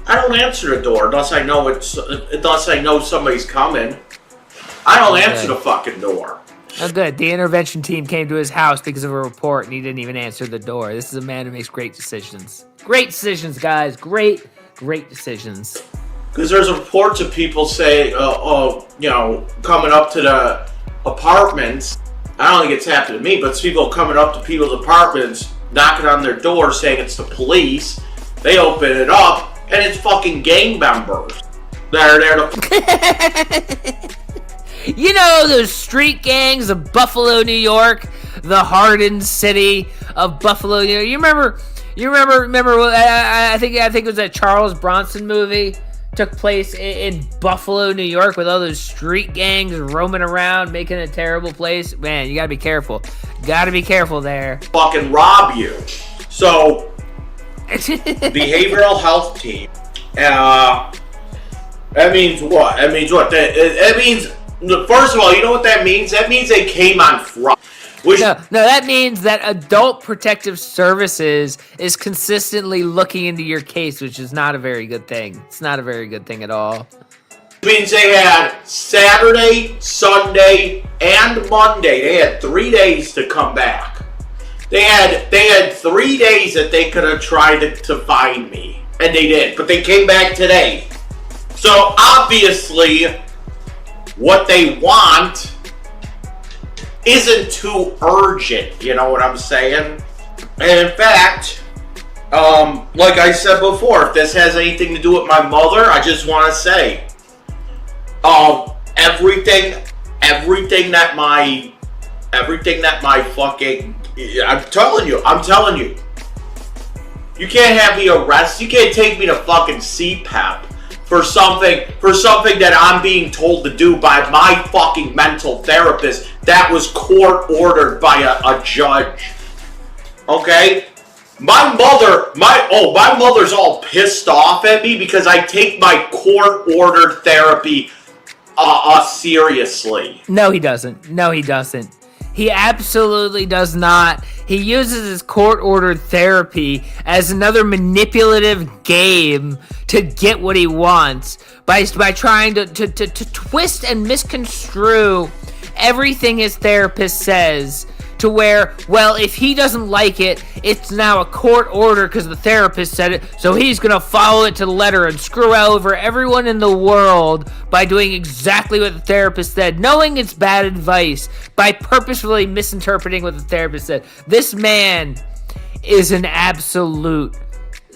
Speaker 6: I don't answer the door unless I know somebody's coming. I don't answer the fucking door.
Speaker 4: Oh, good. The intervention team came to his house because of a report, and he didn't even answer the door. This is a man who makes great decisions. Great decisions, guys. Great decisions.
Speaker 6: Because there's reports of people say, coming up to the apartments. I don't think it's happened to me, but it's people coming up to people's apartments, knocking on their door, saying it's the police. They open it up, and it's fucking gang members that are there to...
Speaker 4: You know those street gangs of Buffalo, New York, the hardened city of Buffalo, New York. You remember? I think it was that Charles Bronson movie took place in Buffalo, New York, with all those street gangs roaming around, making a terrible place. Man, you gotta be careful. Gotta be careful there.
Speaker 6: Fucking rob you. So, behavioral health team. That means what? That means. First of all, you know what that means? That means they came on Friday.
Speaker 4: No, that means that Adult Protective Services is consistently looking into your case, which is not a very good thing. It's not a very good thing at all.
Speaker 6: It means they had Saturday, Sunday, and Monday. They had 3 days to come back. They had 3 days that they could have tried to find me, and they did. But they came back today. So obviously, what they want isn't too urgent, you know what I'm saying? And in fact, like I said before, if this has anything to do with my mother, I just want to say, everything that my fucking, I'm telling you, you can't have me arrested, you can't take me to fucking CPAP for something that I'm being told to do by my fucking mental therapist that was court ordered by a judge. Okay? My mother's all pissed off at me because I take my court-ordered therapy seriously.
Speaker 4: No, he doesn't. No, he doesn't. He absolutely does not. He uses his court-ordered therapy as another manipulative game to get what he wants by trying to twist and misconstrue everything his therapist says to where, well, if he doesn't like it, it's now a court order because the therapist said it, so he's going to follow it to the letter and screw over everyone in the world by doing exactly what the therapist said, knowing it's bad advice, by purposefully misinterpreting what the therapist said. This man is an absolute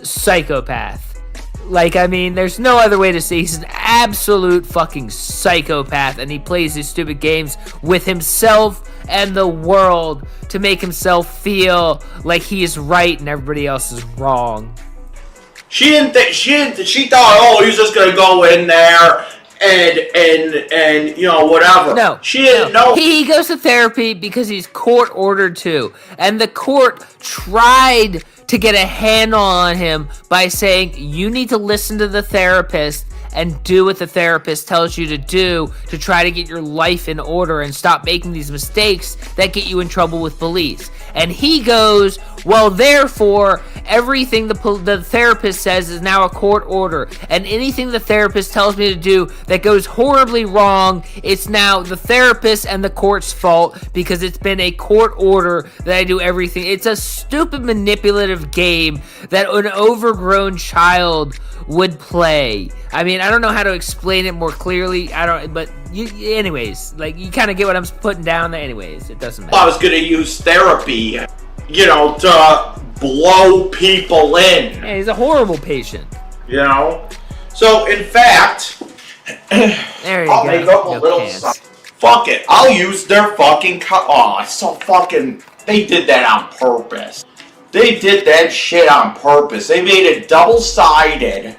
Speaker 4: psychopath. Like, I mean, there's no other way to say he's an absolute fucking psychopath, and he plays these stupid games with himself and the world to make himself feel like he is right and everybody else is wrong.
Speaker 6: She thought, oh, he's just gonna go in there and you know, whatever.
Speaker 4: No.
Speaker 6: She didn't know.
Speaker 4: He goes to therapy because he's court ordered to, and the court tried to get a handle on him by saying, you need to listen to the therapist and do what the therapist tells you to do to try to get your life in order and stop making these mistakes that get you in trouble with police. And he goes, well, therefore, everything the therapist says is now a court order. And anything the therapist tells me to do that goes horribly wrong, it's now the therapist and the court's fault because it's been a court order that I do everything. It's a stupid manipulative game that an overgrown child would play. I mean, I don't know how to explain it more clearly. Anyways, like, you kind of get what I'm putting down there. Anyways, it doesn't matter.
Speaker 6: I was gonna use therapy, you know, to blow people in.
Speaker 4: Yeah, he's a horrible patient.
Speaker 6: You know? So, in fact,
Speaker 4: there you
Speaker 6: I'll
Speaker 4: go.
Speaker 6: make up a little something. Fuck it. I'll use their fucking they did that on purpose. They did that shit on purpose. They made it double-sided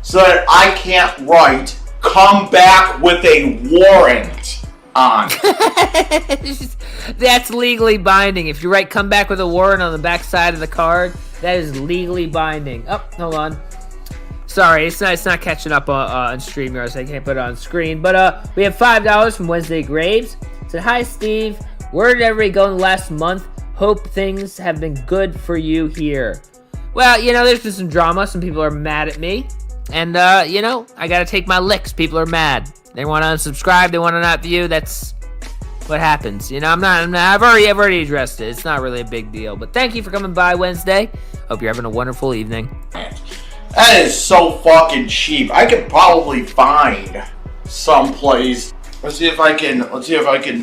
Speaker 6: so that I can't write, come back with a warrant on.
Speaker 4: That's legally binding. If you write come back with a warrant on the back side of the card, that is legally binding. Oh, hold on. Sorry, it's not catching up on StreamYard, so I can't put it on screen. But we have $5 from Wednesday Graves. Said, hi, Steve. Where did everybody go in the last month? Hope things have been good for you here. Well, you know, there's been some drama. Some people are mad at me. And, you know, I gotta take my licks. People are mad. They want to unsubscribe. They want to not view. That's what happens. You know, I've already addressed it. It's not really a big deal. But thank you for coming by Wednesday. Hope you're having a wonderful evening.
Speaker 6: That is so fucking cheap. I could probably find someplace. Let's see if I can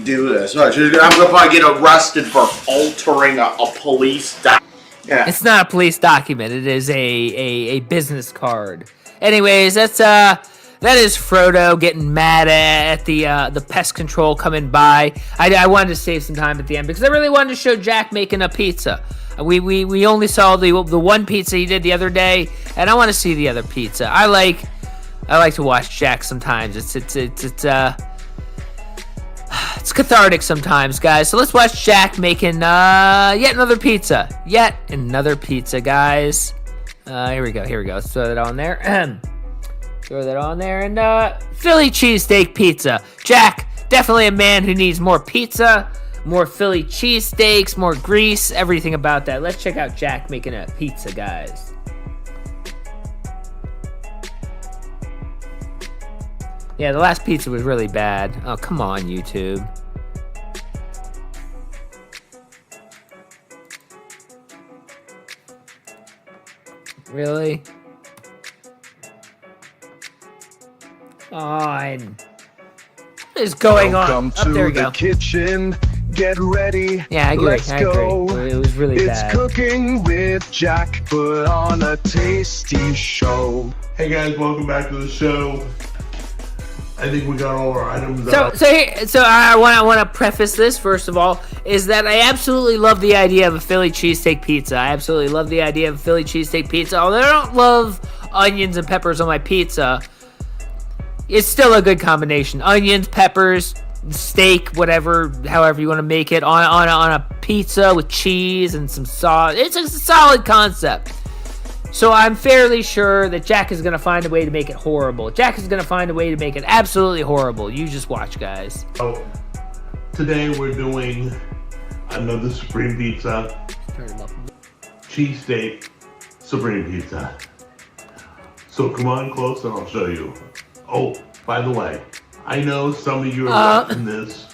Speaker 6: do this. I'm gonna probably get arrested for altering a police document. Yeah.
Speaker 4: It's not a police document. It is a business card. Anyways, that is Frodo getting mad at the pest control coming by. I wanted to save some time at the end because I really wanted to show Jack making a pizza. We only saw the one pizza he did the other day, and I want to see the other pizza. I like to watch Jack sometimes. It's cathartic sometimes, guys. So let's watch Jack making yet another pizza. Yet another pizza, guys. Here we go. Let's throw that on there. Throw that on there. And Philly cheesesteak pizza. Jack, definitely a man who needs more pizza, more Philly cheesesteaks, more grease, everything about that. Let's check out Jack making a pizza, guys. Yeah, the last pizza was really bad. Oh, come on, YouTube. Really? on. What is going
Speaker 7: Welcome
Speaker 4: on? Oh, there we
Speaker 7: to
Speaker 4: go.
Speaker 7: the kitchen. Get ready.
Speaker 4: Yeah, I agree.
Speaker 7: Let's go.
Speaker 4: It was really
Speaker 7: It's
Speaker 4: bad.
Speaker 7: cooking with Jack. Put on a tasty show.
Speaker 1: Hey guys, welcome back to the show. I think we got all our items
Speaker 4: So,
Speaker 1: out.
Speaker 4: so I want to preface this first of all is that I absolutely love the idea of a Philly cheesesteak pizza. I absolutely love the idea of a Philly cheesesteak pizza. Although I don't love onions and peppers on my pizza, it's still a good combination. Onions, peppers, steak, whatever, however you want to make it on a pizza with cheese and some sauce. It's a solid concept. So I'm fairly sure that Jack is going to find a way to make it horrible. Jack is going to find a way to make it absolutely horrible. You just watch, guys.
Speaker 1: So, today we're doing another Supreme Pizza, cheesesteak Supreme Pizza. So come on close and I'll show you. Oh, by the way, I know some of you are watching this.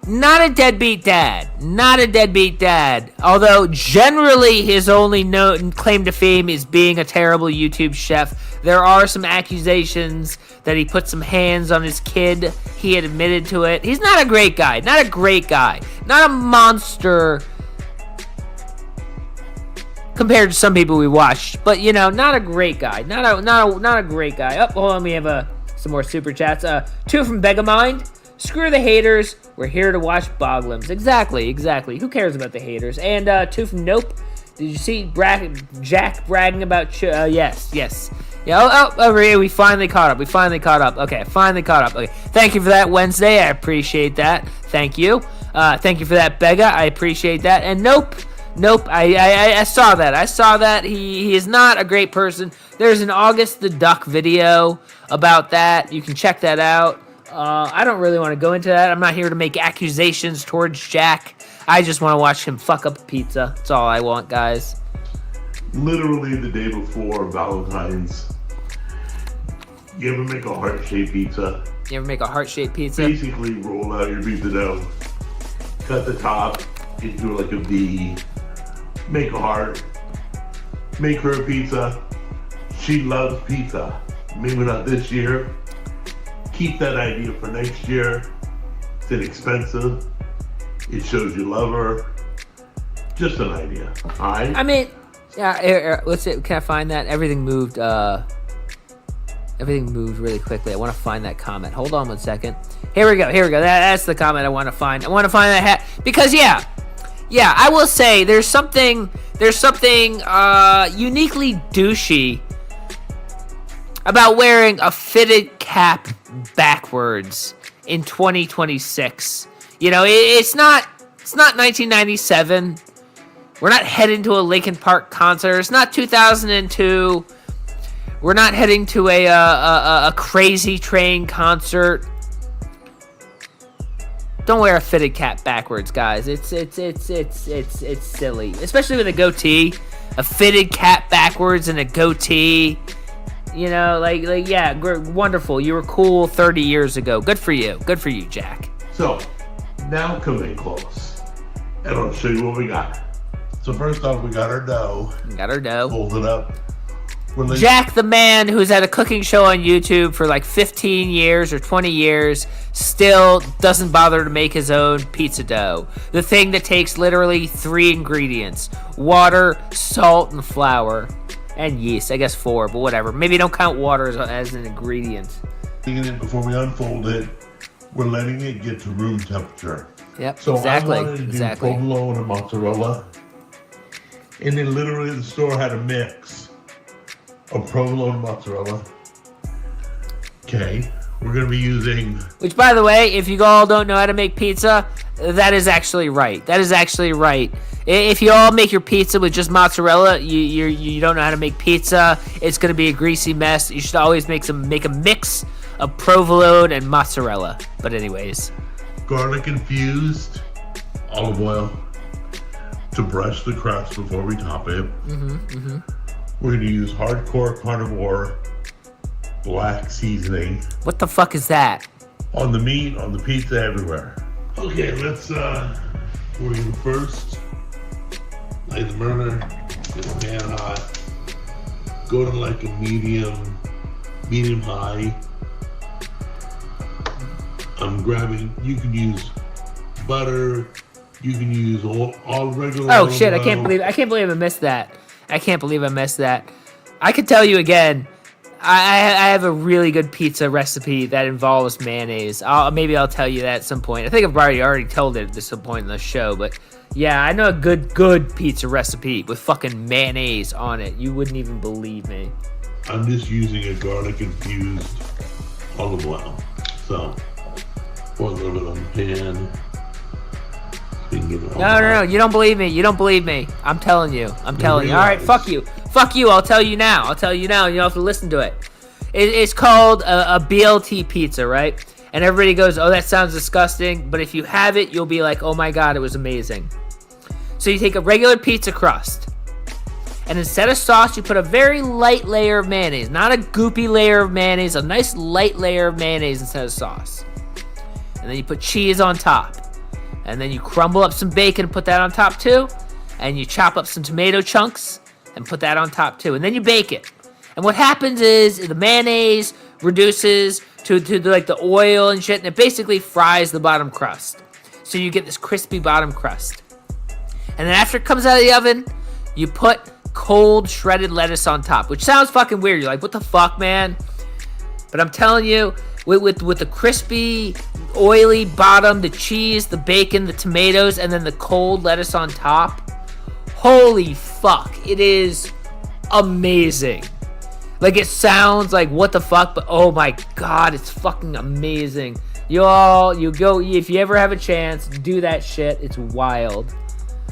Speaker 4: Not a deadbeat dad. Not a deadbeat dad. Although generally his only claim to fame is being a terrible YouTube chef. There are some accusations that he put some hands on his kid. He had admitted to it. He's not a great guy. Not a great guy. Not a monster compared to some people we watched. But you know, not a great guy. Not a great guy. Oh, hold on. We have some more super chats. 2 from Begamind. Screw the haters. We're here to watch Boglums. Exactly. Who cares about the haters? And 2 from Nope. Did you see Jack bragging about... yes. Yeah, we finally caught up. Okay, finally caught up. Okay, thank you for that, Wednesday. I appreciate that. Thank you. Thank you for that, Bega. I appreciate that. And Nope. I saw that. He is not a great person. There's an August the Duck video about that. You can check that out. I don't really want to go into that. I'm not here to make accusations towards Jack. I just want to watch him fuck up a pizza. That's all I want, guys.
Speaker 1: Literally the day before Valentine's. You ever make a heart-shaped pizza? Basically roll out your pizza dough. Cut the top into like a V. Make a heart. Make her a pizza. She loves pizza. Maybe not this year. Keep that idea for next year. It's inexpensive. It shows you love her. Just an idea. Alright?
Speaker 4: I mean, yeah, let's see. Can I find that? Everything moved really quickly. I want to find that comment. Hold on 1 second. Here we go. That's the comment I want to find. I want to find that hat. Because, yeah, I will say there's something uniquely douchey about wearing a fitted cap backwards in 2026. You know, it's not 1997. We're not heading to a Linkin Park concert. It's not 2002. We're not heading to a Crazy Train concert. Don't wear a fitted cap backwards, guys. It's silly, especially with a goatee. A fitted cap backwards and a goatee. You know, yeah, wonderful. You were cool 30 years ago. Good for you, Jack.
Speaker 1: So, now come in close. And I'll show you what we got. So first off, we got our dough. Fold it up.
Speaker 4: Jack, the man who's had a cooking show on YouTube for like 15 years or 20 years, still doesn't bother to make his own pizza dough. The thing that takes literally 3 ingredients: water, salt, and flour. And yeast, I guess 4, but whatever. Maybe don't count water as an ingredient.
Speaker 1: Before we unfold it, we're letting it get to room temperature.
Speaker 4: Yep,
Speaker 1: so
Speaker 4: exactly.
Speaker 1: I wanted to do provolone and mozzarella. And then literally the store had a mix of provolone and mozzarella. Okay, we're going to be using...
Speaker 4: Which, by the way, if you all don't know how to make pizza, that is actually right. If you all make your pizza with just mozzarella, you don't know how to make pizza. It's going to be a greasy mess. You should always make a mix of provolone and mozzarella. But anyways.
Speaker 1: Garlic infused olive oil to brush the crust before we top it. We're going to use hardcore carnivore black seasoning.
Speaker 4: What the fuck is that?
Speaker 1: On the meat, on the pizza, everywhere. Okay, let's we're going to first lay the burner, get the pan hot, go to like a medium
Speaker 8: medium high. I'm grabbing. You can use butter. You can use all regular.
Speaker 4: Oh shit! I can't believe I missed that. I can't believe I missed that. I could tell you again. I have a really good pizza recipe that involves mayonnaise. Maybe I'll tell you that at some point. I think I've already told it at some point in the show, but yeah, I know a good pizza recipe with fucking mayonnaise on it. You wouldn't even believe me.
Speaker 8: I'm just using a garlic infused olive oil. So pour a little bit on the pan. So you can get it all
Speaker 4: No, you don't believe me. You don't believe me. I'm telling you. All right, fuck you. Fuck you. I'll tell you now. You don't have to listen to it. It's called a BLT pizza, right? And everybody goes, oh, that sounds disgusting. But if you have it, you'll be like, oh my God, it was amazing. So you take a regular pizza crust. And instead of sauce, you put a very light layer of mayonnaise. Not a goopy layer of mayonnaise. A nice light layer of mayonnaise instead of sauce. And then you put cheese on top. And then you crumble up some bacon and put that on top too. And you chop up some tomato chunks and put that on top too. And then you bake it. And what happens is the mayonnaise reduces to like the oil and shit. And it basically fries the bottom crust. So you get this crispy bottom crust. And then after it comes out of the oven, you put cold shredded lettuce on top. Which sounds fucking weird. You're like, what the fuck, man? But I'm telling you, with the crispy, oily bottom, the cheese, the bacon, the tomatoes, and then the cold lettuce on top. Holy fuck. It is amazing. Like, it sounds like what the fuck, but oh my God, it's fucking amazing. You go, if you ever have a chance, do that shit. It's wild.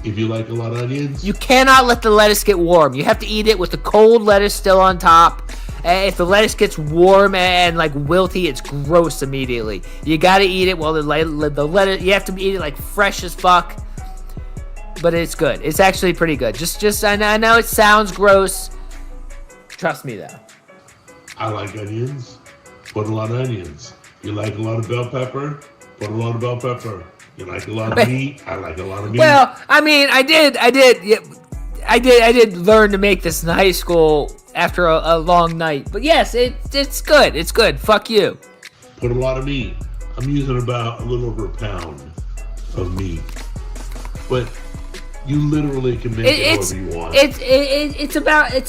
Speaker 8: If you like a lot of onions.
Speaker 4: You cannot let the lettuce get warm. You have to eat it with the cold lettuce still on top. If the lettuce gets warm and like wilty, it's gross immediately. You gotta eat it while the lettuce. You have to eat it like fresh as fuck. But it's good. It's actually pretty good. Just I know it sounds gross. Trust me though.
Speaker 8: I like onions. Put a lot of onions. You like a lot of bell pepper. Put a lot of bell pepper. You like a lot of meat. I like a lot of meat.
Speaker 4: Well, I mean, I did learn to make this in high school after a long night. But yes, it's good. It's good. Fuck you.
Speaker 8: Put a lot of meat. I'm using about a little over a pound of meat. But you literally can make it however you want.
Speaker 4: It's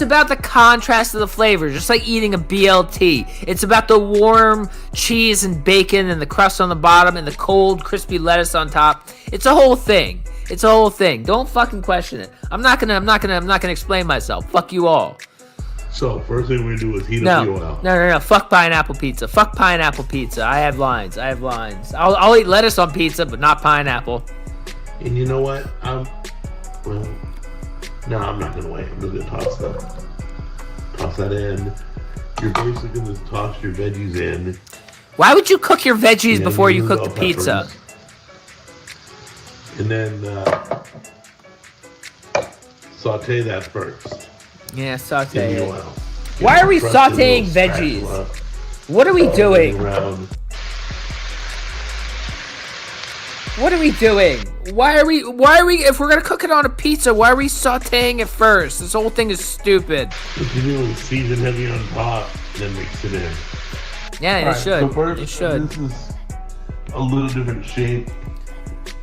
Speaker 4: about the contrast of the flavors, just like eating a BLT. It's about the warm cheese and bacon and the crust on the bottom and the cold crispy lettuce on top. It's a whole thing. Don't fucking question it. I'm not gonna explain myself. Fuck you all.
Speaker 8: So first thing we're gonna do is heat up the oil.
Speaker 4: No. Fuck pineapple pizza. I have lines. I'll eat lettuce on pizza, but not pineapple.
Speaker 8: And you know what? I'm not gonna wait. I'm just gonna toss that in. You're basically gonna toss your veggies in.
Speaker 4: Why would you cook your veggies before you cook the pizza?
Speaker 8: And then saute that first.
Speaker 4: Yeah, saute it.
Speaker 8: Oil.
Speaker 4: Why are we sauteing veggies? What are we doing? What are we doing? Why are we, if we're gonna cook it on a pizza, why are we sauteing it first? This whole thing is stupid.
Speaker 8: If you do season heavy on top, then mix it in.
Speaker 4: Yeah, it should.
Speaker 8: So first,
Speaker 4: it should.
Speaker 8: This is a little different shape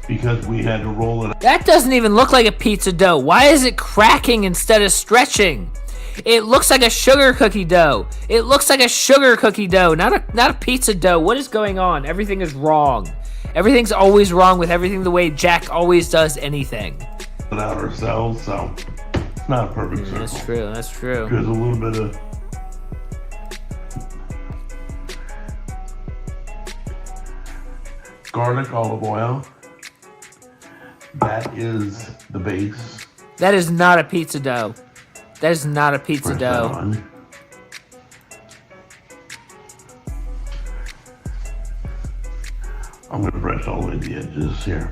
Speaker 8: because we had to roll it.
Speaker 4: That doesn't even look like a pizza dough. Why is it cracking instead of stretching? It looks like a sugar cookie dough. Not a pizza dough. What is going on? Everything is wrong. Everything's always wrong with everything the way Jack always does anything.
Speaker 8: It out ourselves, so it's not a perfect circle.
Speaker 4: That's true.
Speaker 8: There's a little bit of garlic olive oil. That is the base.
Speaker 4: That is not a pizza dough. Press that
Speaker 8: on. I'm going to brush all the way to the edges here.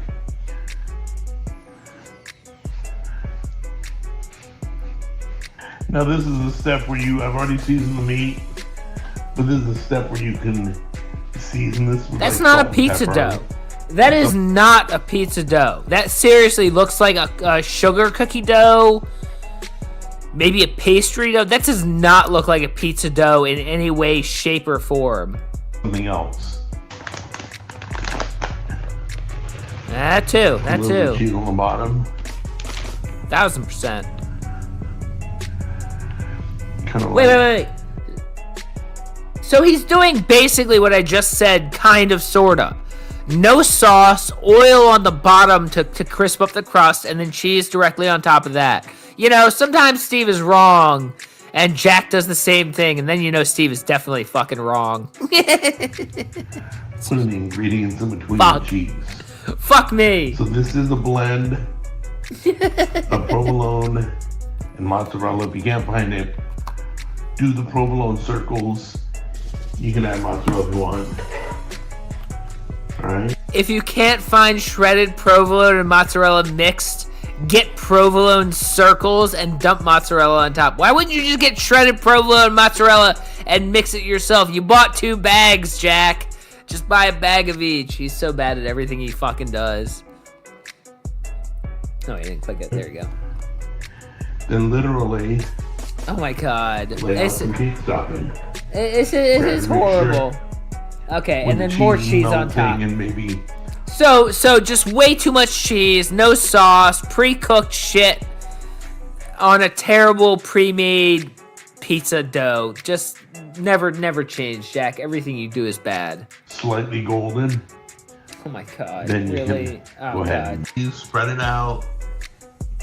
Speaker 8: Now this is a step where I've already seasoned the meat, but this is a step where you can season this with
Speaker 4: That's not a pizza dough. That is not a pizza dough. That seriously looks like a sugar cookie dough. maybe a pastry dough. That does not look like a pizza dough in any way, shape, or form.
Speaker 8: Something else.
Speaker 4: That too.
Speaker 8: A little cheese on the bottom.
Speaker 4: 1000%.
Speaker 8: Kind of
Speaker 4: Wait. So he's doing basically what I just said, kind of, sorta. No sauce, oil on the bottom to crisp up the crust, and then cheese directly on top of that. You know, sometimes Steve is wrong, and Jack does the same thing, and then you know Steve is definitely fucking wrong.
Speaker 8: Putting the ingredients in between the cheese.
Speaker 4: Fuck me.
Speaker 8: So this is a blend of provolone and mozzarella. If you can't find it, do the provolone circles. You can add mozzarella if you want. Alright?
Speaker 4: If you can't find shredded provolone and mozzarella mixed, get provolone circles and dump mozzarella on top. Why wouldn't you just get shredded provolone and mozzarella and mix it yourself? You bought 2 bags, Jack. Just buy a bag of each. He's so bad at everything he fucking does. Oh, he didn't click it. There you go.
Speaker 8: Then literally...
Speaker 4: Oh my god.
Speaker 8: lay out some cheese topping.
Speaker 4: It is horrible. Okay, and then more cheese on top.
Speaker 8: And maybe...
Speaker 4: So just way too much cheese, no sauce, pre-cooked shit on a terrible pre-made pizza dough. Just never change, Jack. Everything you do is bad.
Speaker 8: Slightly golden.
Speaker 4: Oh my god.
Speaker 8: Then you
Speaker 4: really?
Speaker 8: can go ahead. You spread it out,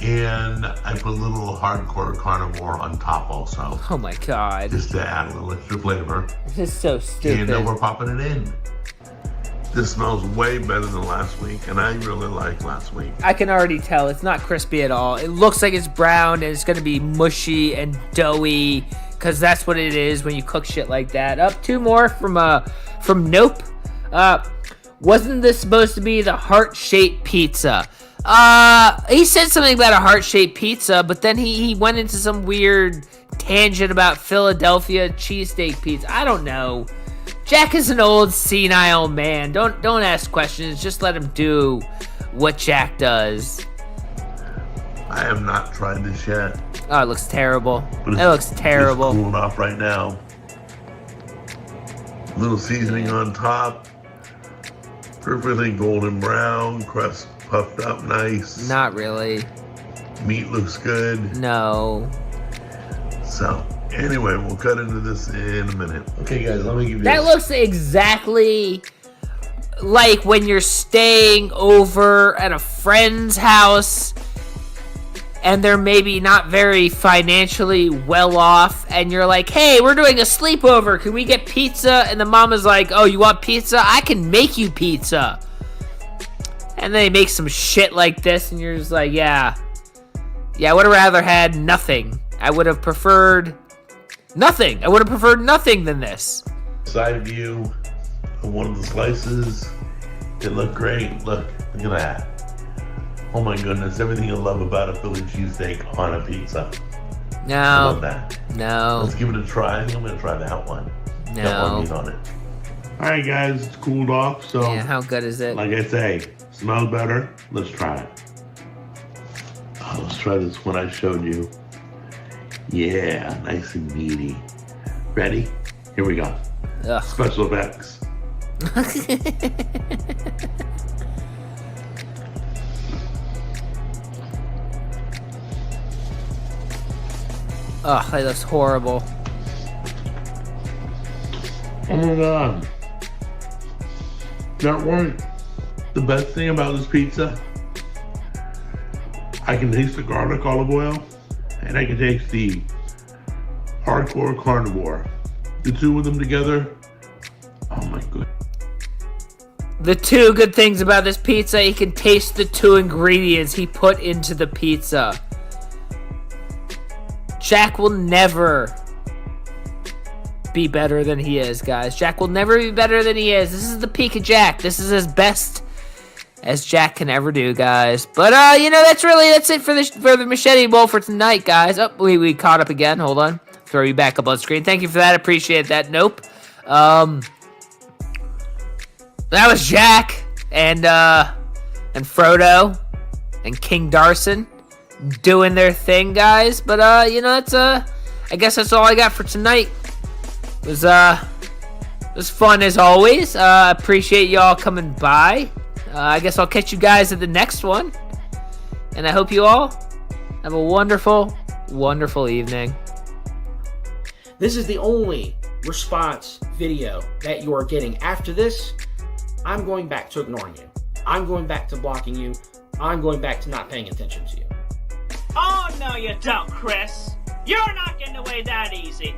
Speaker 8: and I put a little hardcore carnivore on top also.
Speaker 4: Oh my god.
Speaker 8: Just to add a little extra flavor.
Speaker 4: This is so stupid.
Speaker 8: And then we're popping it in. This smells way better than last week, and I really like last week.
Speaker 4: I can already tell it's not crispy at all. It looks like it's brown, and it's gonna be mushy and doughy, because that's what it is when you cook shit like that. Up 2 more from Nope. Wasn't this supposed to be the heart-shaped pizza? He said something about a heart-shaped pizza, but then he went into some weird tangent about Philadelphia cheesesteak pizza. I don't know. Jack is an old senile man. Don't ask questions. Just let him do what Jack does.
Speaker 8: I have not tried this yet.
Speaker 4: Oh, it looks terrible. It looks terrible.
Speaker 8: It's cooling off right now. Little seasoning on top. Perfectly golden brown. Crust puffed up nice.
Speaker 4: Not really.
Speaker 8: Meat looks good.
Speaker 4: No.
Speaker 8: So, anyway, we'll cut into this in a minute. Okay, guys, let me give you
Speaker 4: That looks exactly like when you're staying over at a friend's house and they're maybe not very financially well off, and you're like, hey, we're doing a sleepover, can we get pizza? And the mama's like, oh, you want pizza? I can make you pizza. And they make some shit like this, and you're just like, yeah, I would have rather had nothing. I would have preferred nothing. I would have preferred nothing than this.
Speaker 8: Side view of one of the slices. It looked great. Look at that. Oh my goodness, everything you love about a Philly cheesesteak on a pizza.
Speaker 4: No.
Speaker 8: I love that.
Speaker 4: No.
Speaker 8: Let's give it a try. I think I'm going to try that one.
Speaker 4: No.
Speaker 8: Got more meat on it. Alright guys, it's cooled off, so...
Speaker 4: Yeah, how good is it?
Speaker 8: Like I say, smells better. Let's try it. Oh, let's try this one I showed you. Yeah, nice and meaty. Ready? Here we go.
Speaker 4: Ugh.
Speaker 8: Special effects.
Speaker 4: Ugh, that looks horrible.
Speaker 8: Oh my god. That worked. The best thing about this pizza, I can taste the garlic olive oil, and I can taste the hardcore carnivore. The 2 of them together, oh my god.
Speaker 4: The 2 good things about this pizza, you can taste the 2 ingredients he put into the pizza. Jack will never be better than he is, guys. Jack will never be better than he is. This is the peak of Jack. This is as best as Jack can ever do, guys. But that's it for the Machete Bowl for tonight, guys. Oh, we caught up again. Hold on. Throw you back up on screen. Thank you for that. Appreciate that. Nope. That was Jack and Frodo and King Darson. doing their thing, guys. But that's I guess that's all I got for tonight. It was fun as always. Appreciate y'all coming by. I guess I'll catch you guys at the next one. And I hope you all have a wonderful, wonderful evening.
Speaker 9: This is the only response video that you are getting. After this, I'm going back to ignoring you. I'm going back to blocking you. I'm going back to not paying attention to you.
Speaker 10: Oh, no, you don't, Chris. You're not getting away that easy.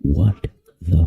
Speaker 11: What the